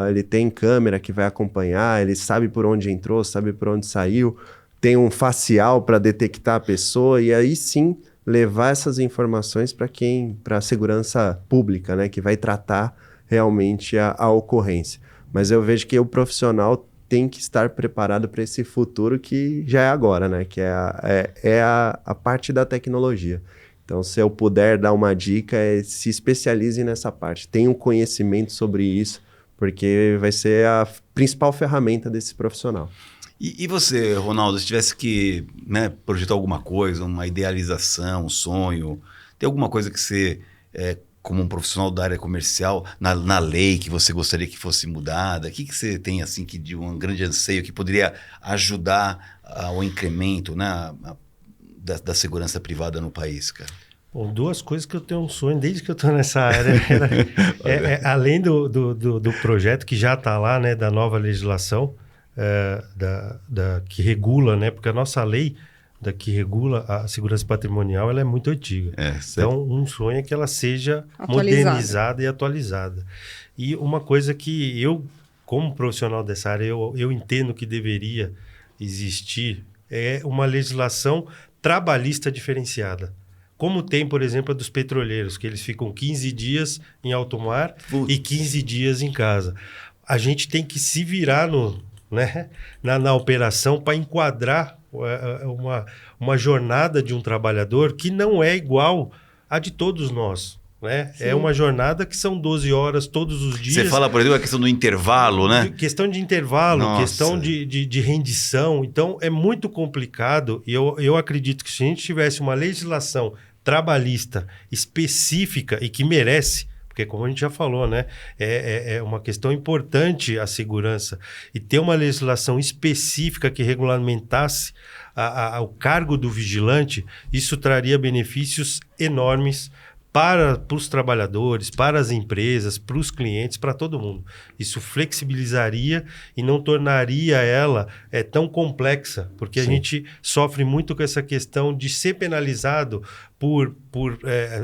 Ele tem câmera que vai acompanhar, ele sabe por onde entrou, sabe por onde saiu, tem um facial para detectar a pessoa, e aí sim levar essas informações para a segurança pública, né? Que vai tratar realmente a ocorrência. Mas eu vejo que o profissional tem que estar preparado para esse futuro que já é agora, né? Que é a parte da tecnologia. Então, se eu puder dar uma dica, se especialize nessa parte. Tenha um conhecimento sobre isso, porque vai ser a principal ferramenta desse profissional. E você, Ronaldo, se tivesse que projetar alguma coisa, uma idealização, um sonho, tem alguma coisa que você, como um profissional da área comercial, na lei que você gostaria que fosse mudada? O que você tem assim de um grande anseio que poderia ajudar ao incremento, né, da segurança privada no país, cara? Bom, 2 coisas que eu tenho um sonho desde que eu estou nessa área. Além do projeto que já está lá, né, da nova legislação, que regula, né? Porque a nossa lei que regula a segurança patrimonial, ela é muito antiga. Então, um sonho é que ela seja modernizada e atualizada. E uma coisa que eu, como profissional dessa área, eu entendo que deveria existir é uma legislação trabalhista diferenciada. Como tem, por exemplo, a dos petroleiros, que eles ficam 15 dias em alto mar e 15 dias em casa. A gente tem que se virar na operação para enquadrar uma jornada de um trabalhador que não é igual à de todos nós. Né? É uma jornada que são 12 horas todos os dias. Você fala, por exemplo, a questão do intervalo, né? Questão de intervalo, questão de rendição. Então, é muito complicado e eu acredito que se a gente tivesse uma legislação trabalhista específica e que merece, porque como a gente já falou, né, é uma questão importante a segurança, e ter uma legislação específica que regulamentasse o cargo do vigilante, isso traria benefícios enormes para os trabalhadores, para as empresas, para os clientes, para todo mundo. Isso flexibilizaria e não tornaria ela tão complexa, porque a gente sofre muito com essa questão de ser penalizado por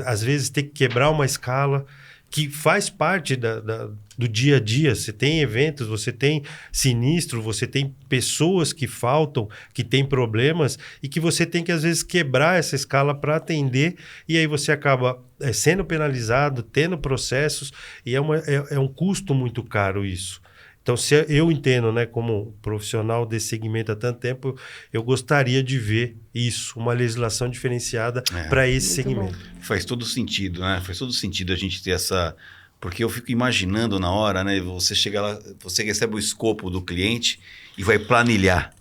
às vezes, ter que quebrar uma escala, que faz parte do dia a dia. Você tem eventos, você tem sinistro, você tem pessoas que faltam, que têm problemas, e que você tem que, às vezes, quebrar essa escala para atender, e aí você acaba sendo penalizado, tendo processos, e é um custo muito caro isso. Então, se eu entendo, né, como profissional desse segmento há tanto tempo, eu gostaria de ver isso, uma legislação diferenciada para esse segmento. Bom. Faz todo sentido, né? Faz todo sentido a gente ter essa... Porque eu fico imaginando na hora, né? Você chega lá, você recebe o escopo do cliente e vai planilhar.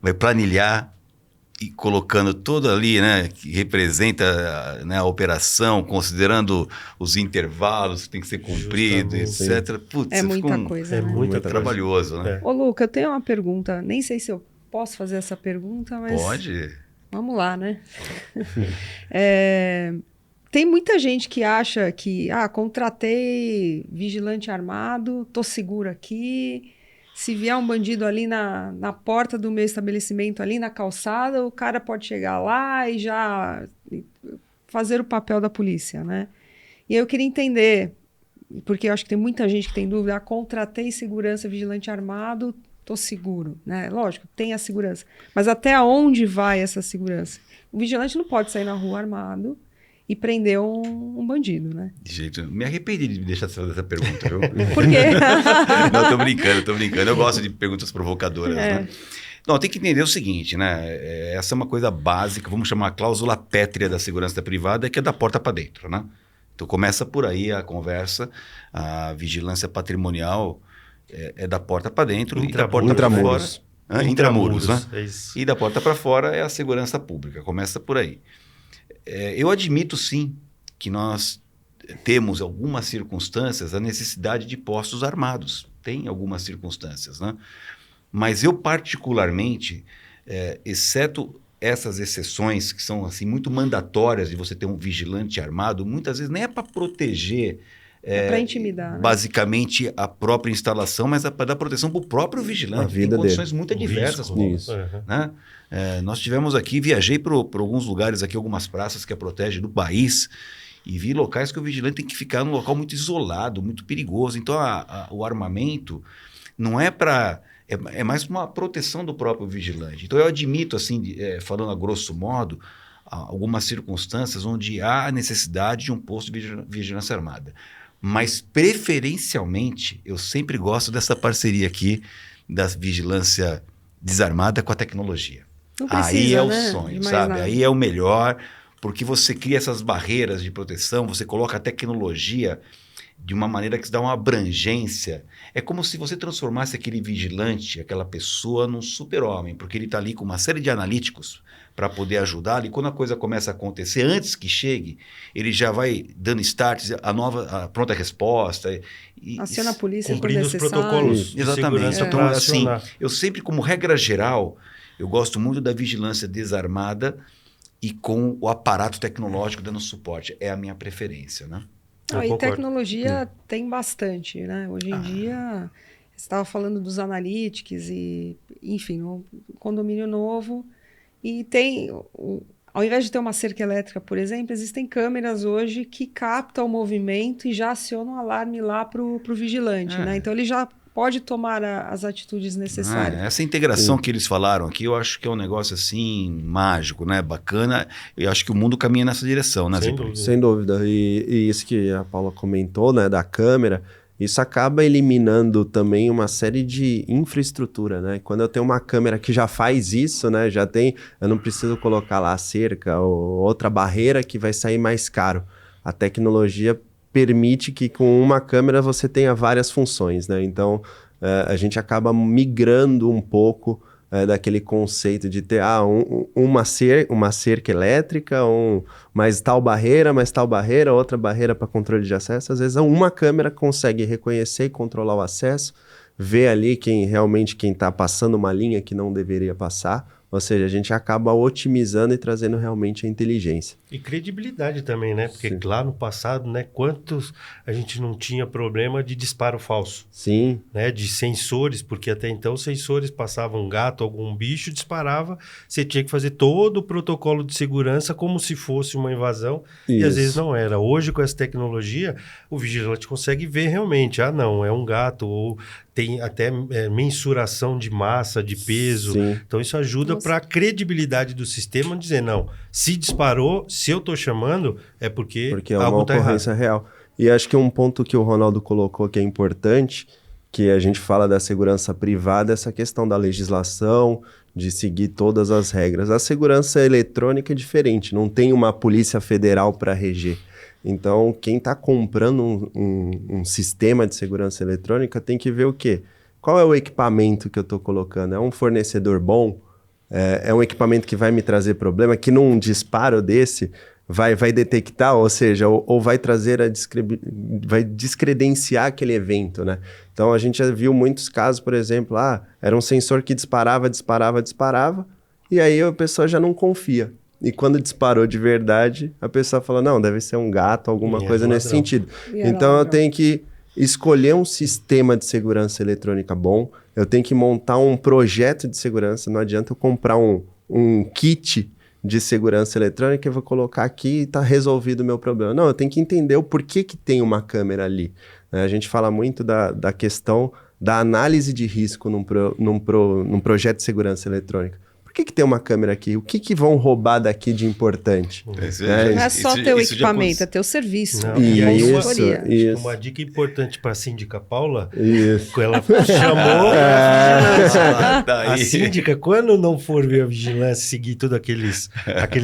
Vai planilhar e colocando tudo ali, né? Que representa, né, a operação, considerando os intervalos que tem que ser cumprido, etc. Putz, É muita coisa, É né? muito trabalhoso, né? Ô, Luca, eu tenho uma pergunta. Nem sei se eu posso fazer essa pergunta, mas... Pode. Vamos lá, né? Tem muita gente que acha que, contratei vigilante armado, tô seguro aqui. Se vier um bandido ali na porta do meu estabelecimento, ali na calçada, o cara pode chegar lá e já fazer o papel da polícia, né? E eu queria entender, porque eu acho que tem muita gente que tem dúvida, contratei segurança, vigilante armado, tô seguro, né? Lógico, tem a segurança. Mas até onde vai essa segurança? O vigilante não pode sair na rua armado e prender um bandido, né? De jeito... Me arrependi de me deixar fazer essa pergunta, viu? Por quê? Não, tô brincando. Eu gosto de perguntas provocadoras, né? Não, tem que entender o seguinte, né? Essa é uma coisa básica, vamos chamar a cláusula pétrea da segurança privada, que é da porta para dentro, né? Então começa por aí a conversa, a vigilância patrimonial é da porta para dentro e da porta para fora. Intramuros, né? É isso. E da porta para fora é a segurança pública, começa por aí. Eu admito, sim, que nós temos algumas circunstâncias a necessidade de postos armados. Tem algumas circunstâncias, né? Mas eu, particularmente, exceto essas exceções que são assim, muito mandatórias de você ter um vigilante armado, muitas vezes nem é para proteger... para intimidar, né? Basicamente a própria instalação, mas para dar proteção para o próprio vigilante. Tem condições muito adversas. Né? Nós tivemos aqui, viajei por alguns lugares aqui, algumas praças que a protege do país, e vi locais que o vigilante tem que ficar num local muito isolado, muito perigoso. Então o armamento não é para... É mais uma proteção do próprio vigilante. Então eu admito, assim, falando a grosso modo, algumas circunstâncias onde há necessidade de um posto de vigilância armada. Mas, preferencialmente, eu sempre gosto dessa parceria aqui da vigilância desarmada com a tecnologia. Não precisa, aí é o né? sonho, sabe? Nada. Aí é o melhor, porque você cria essas barreiras de proteção, você coloca a tecnologia de uma maneira que dá uma abrangência. É como se você transformasse aquele vigilante, aquela pessoa, num super-homem, porque ele está ali com uma série de analíticos para poder ajudá-lo, e quando a coisa começa a acontecer, antes que chegue, ele já vai dando starts, a pronta resposta. Aciona a polícia cumprindo os protocolos de exatamente. segurança Então, assim, acionar. eu sempre, como regra geral, eu gosto muito da vigilância desarmada e com o aparato tecnológico dando suporte. É a minha preferência, né? E tecnologia tem bastante, né? Hoje em dia, você estava falando dos analytics e, enfim, um condomínio novo. E tem, ao invés de ter uma cerca elétrica, por exemplo, existem câmeras hoje que captam o movimento e já acionam um alarme lá para o vigilante, né? Então ele já pode tomar as atitudes necessárias. Essa integração que eles falaram aqui, eu acho que é um negócio assim mágico, né? Bacana. Eu acho que o mundo caminha nessa direção, né? Sem dúvida. E isso que a Paula comentou, né, da câmera, isso acaba eliminando também uma série de infraestrutura, né? Quando eu tenho uma câmera que já faz isso, né? Eu não preciso colocar lá a cerca ou outra barreira que vai sair mais caro. A tecnologia permite que com uma câmera você tenha várias funções, né? Então, a gente acaba migrando um pouco daquele conceito de ter uma cerca elétrica, mais tal barreira, outra barreira para controle de acesso. Às vezes uma câmera consegue reconhecer e controlar o acesso, ver ali quem está passando uma linha que não deveria passar, Ou seja, a gente acaba otimizando e trazendo realmente a inteligência. E credibilidade também, né? Porque Sim. lá no passado, né? Quantos a gente não tinha problema de disparo falso, Sim, né? De sensores, porque até então os sensores passavam um gato, algum bicho, disparava. Você tinha que fazer todo o protocolo de segurança como se fosse uma invasão. E às isso. vezes não era. Hoje, com essa tecnologia, o vigilante consegue ver realmente. Ah, não, é um gato. Ou tem até mensuração de massa, de peso. Sim. Então isso ajuda para a credibilidade do sistema dizer, não, se disparou, se eu estou chamando, é porque Porque é uma algo está errado. ocorrência real. E acho que um ponto que o Ronaldo colocou que é importante, que a gente fala da segurança privada, essa questão da legislação, de seguir todas as regras. A segurança eletrônica é diferente, não tem uma polícia federal para reger. Então, quem está comprando um sistema de segurança eletrônica tem que ver o quê? Qual é o equipamento que eu estou colocando? É um fornecedor bom? É um equipamento que vai me trazer problema? Que num disparo desse vai detectar, ou seja, ou vai trazer vai descredenciar aquele evento, né? Então, a gente já viu muitos casos, por exemplo, era um sensor que disparava, e aí a pessoa já não confia. E quando disparou de verdade, a pessoa fala, não, deve ser um gato, alguma coisa nesse sentido. Então, eu tenho que escolher um sistema de segurança eletrônica bom, eu tenho que montar um projeto de segurança, não adianta eu comprar um kit de segurança eletrônica e vou colocar aqui e está resolvido o meu problema. Não, eu tenho que entender o porquê que tem uma câmera ali. A gente fala muito da questão da análise de risco num projeto de segurança eletrônica. Por que tem uma câmera aqui? O que vão roubar daqui de importante? Não é só teu equipamento, é teu serviço. Não, e aí isso. Uma dica importante para a síndica Paula, Isso. ela chamou a síndica, quando não for ver a vigilância, seguir todos aqueles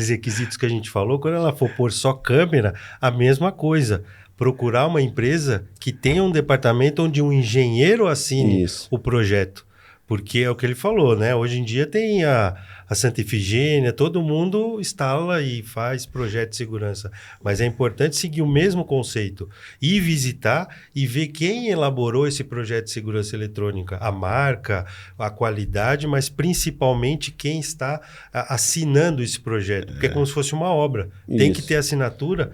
requisitos que a gente falou, quando ela for pôr só câmera, a mesma coisa. Procurar uma empresa que tenha um departamento onde um engenheiro assine o projeto. Porque é o que ele falou, né? Hoje em dia tem a Santa Efigênia, todo mundo instala e faz projeto de segurança. Mas é importante seguir o mesmo conceito. Ir visitar e ver quem elaborou esse projeto de segurança eletrônica. A marca, a qualidade, mas principalmente quem está assinando esse projeto. Porque é como se fosse uma obra. Tem que ter assinatura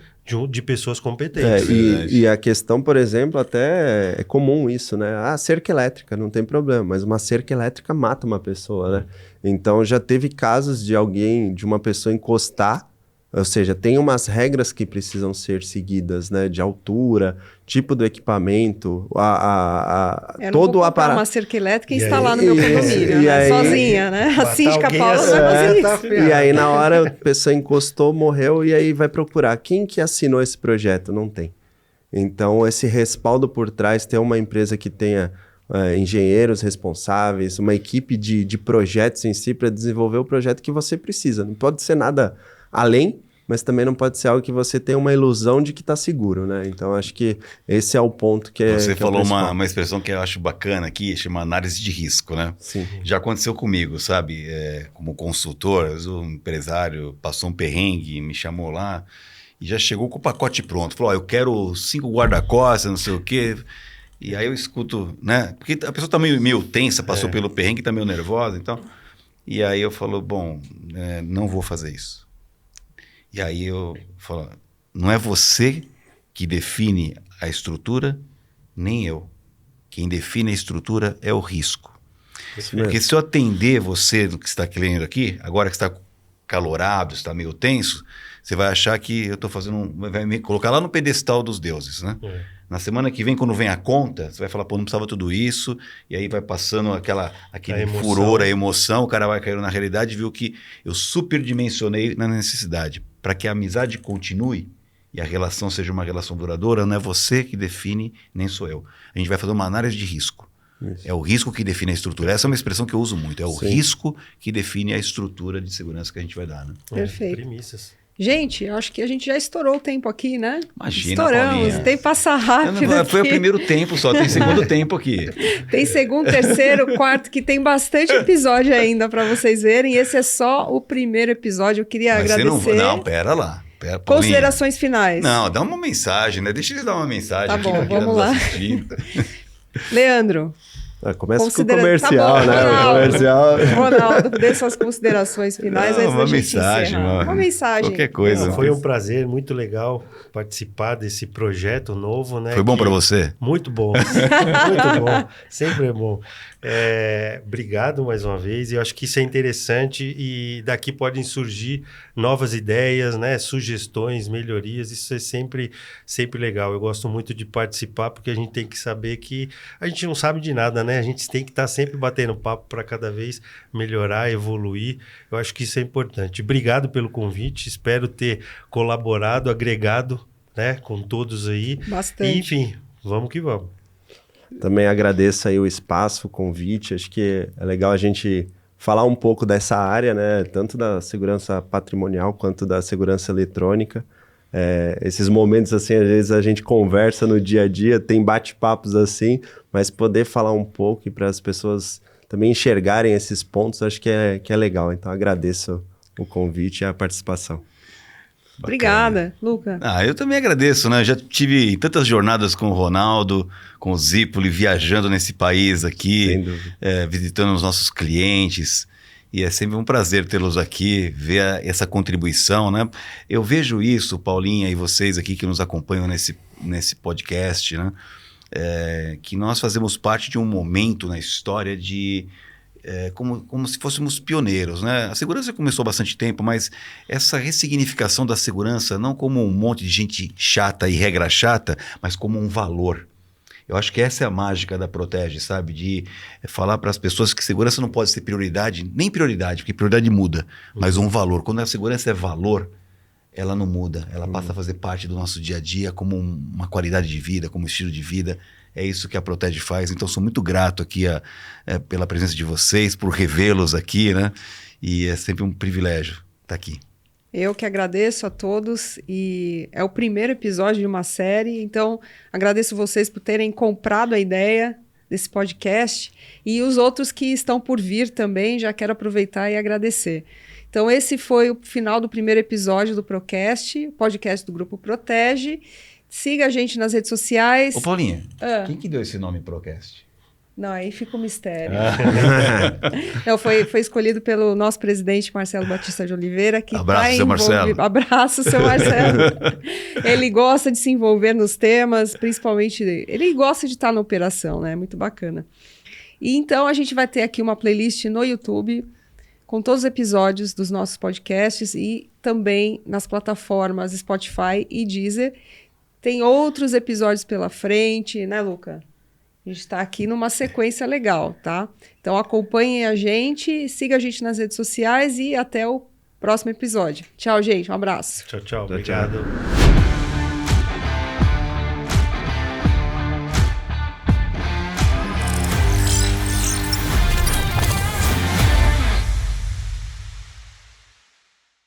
de pessoas competentes. E a questão, por exemplo, até é comum isso, né? Cerca elétrica, não tem problema, mas uma cerca elétrica mata uma pessoa, né? Então, já teve casos de uma pessoa encostar, ou seja, tem umas regras que precisam ser seguidas, né? De altura, tipo do equipamento, todo o aparato. Uma cerca elétrica e instalar no meu condomínio, né? Sozinha, né? A síndica Paula vai fazer isso. E aí, na hora, a pessoa encostou, morreu, e aí vai procurar. Quem que assinou esse projeto? Não tem. Então, esse respaldo por trás, ter uma empresa que tenha engenheiros responsáveis, uma equipe de projetos em si para desenvolver o projeto que você precisa. Não pode ser nada além, mas também não pode ser algo que você tenha uma ilusão de que está seguro, né? Então, acho que esse é o ponto que Você falou é uma expressão que eu acho bacana aqui, chama análise de risco, né? Sim. Já aconteceu comigo, sabe? Como consultor, às vezes um empresário passou um perrengue, me chamou lá e já chegou com o pacote pronto. Falou, eu quero 5 guarda-costas, não sei o quê. E aí eu escuto, né? Porque a pessoa está meio tensa, passou pelo perrengue, está meio nervosa, então... E aí eu falo, bom, não vou fazer isso. E aí eu falo, não é você que define a estrutura, nem eu. Quem define a estrutura é o risco. Porque se eu atender você do que está querendo aqui, agora que está calorado, está meio tenso, você vai achar que eu estou fazendo vai me colocar lá no pedestal dos deuses, né? Na semana que vem, quando vem a conta, você vai falar, não precisava tudo isso, e aí vai passando aquele furor, a emoção, o cara vai cair na realidade e viu que eu superdimensionei na necessidade. Para que a amizade continue e a relação seja uma relação duradoura, não é você que define, nem sou eu. A gente vai fazer uma análise de risco. Isso. É o risco que define a estrutura. Essa é uma expressão que eu uso muito. É o risco que define a estrutura de segurança que a gente vai dar, né? Perfeito. Premissas. Gente, eu acho que a gente já estourou o tempo aqui, né? Imagina, estouramos, Paulinha. Tem que passar rápido aqui. Foi o primeiro tempo só, tem segundo tempo aqui. Tem segundo, terceiro, quarto, que tem bastante episódio ainda para vocês verem. Esse é só o primeiro episódio. Eu queria agradecer. Não, pera lá. Considerações finais. Não, dá uma mensagem, né? Deixa eles dar uma mensagem. Tá aqui bom, vamos lá. Leandro. Começa com o comercial, tá bom, né? Ronaldo. O comercial. Ronaldo, dê suas considerações finais antes da uma gente mensagem, encerrar. Uma mensagem. qualquer coisa. Não, foi um prazer muito legal participar desse projeto novo, né? Foi bom para você? Muito bom, muito bom, sempre é bom. Obrigado mais uma vez, eu acho que isso é interessante e daqui podem surgir novas ideias, né? Sugestões, melhorias, isso é sempre legal. Eu gosto muito de participar porque a gente tem que saber que a gente não sabe de nada, né? A gente tem que estar sempre batendo papo para cada vez melhorar, evoluir. Eu acho que isso é importante. Obrigado pelo convite, espero ter colaborado, agregado, né, com todos aí. Bastante. E, enfim, vamos que vamos. Também agradeço aí o espaço, o convite. Acho que é legal a gente falar um pouco dessa área, né? Tanto da segurança patrimonial quanto da segurança eletrônica. Esses momentos, assim, às vezes a gente conversa no dia a dia, tem bate-papos assim, mas poder falar um pouco e para as pessoas também enxergarem esses pontos, acho que é legal. Então, agradeço o convite e a participação. Obrigada, Luca. Eu também agradeço, né? Já tive tantas jornadas com o Ronaldo, com o Zipoli, viajando nesse país aqui, visitando os nossos clientes. E é sempre um prazer tê-los aqui, ver essa contribuição, né? Eu vejo isso, Paulinha e vocês aqui que nos acompanham nesse podcast, né? Que nós fazemos parte de um momento na história de... como se fôssemos pioneiros, né? A segurança começou há bastante tempo, mas essa ressignificação da segurança não como um monte de gente chata e regra chata, mas como um valor. Eu acho que essa é a mágica da Protege, sabe? De falar para as pessoas que segurança não pode ser prioridade, nem prioridade, porque prioridade muda, mas um valor. Quando a segurança é valor, ela não muda, ela passa a fazer parte do nosso dia a dia como uma qualidade de vida, como estilo de vida. É isso que a Protege faz. Então, sou muito grato aqui pela presença de vocês, por revê-los aqui, né? E é sempre um privilégio estar aqui. Eu que agradeço a todos e é o primeiro episódio de uma série, então agradeço vocês por terem comprado a ideia desse podcast e os outros que estão por vir também, já quero aproveitar e agradecer. Então esse foi o final do primeiro episódio do Procast, podcast do Grupo Protege. Siga a gente nas redes sociais. Ô Paulinha, quem que deu esse nome Procast? Não, aí fica um mistério. Não, foi escolhido pelo nosso presidente Marcelo Batista de Oliveira. Que Abraço, seu Marcelo. Abraço, seu Marcelo. Ele gosta de se envolver nos temas, principalmente... Ele gosta de estar na operação, né? Muito bacana. E então a gente vai ter aqui uma playlist no YouTube com todos os episódios dos nossos podcasts e também nas plataformas Spotify e Deezer. Tem outros episódios pela frente, né, Luca? A gente está aqui numa sequência legal, tá? Então acompanhem a gente, siga a gente nas redes sociais e até o próximo episódio. Tchau, gente. Um abraço. Tchau. Obrigado.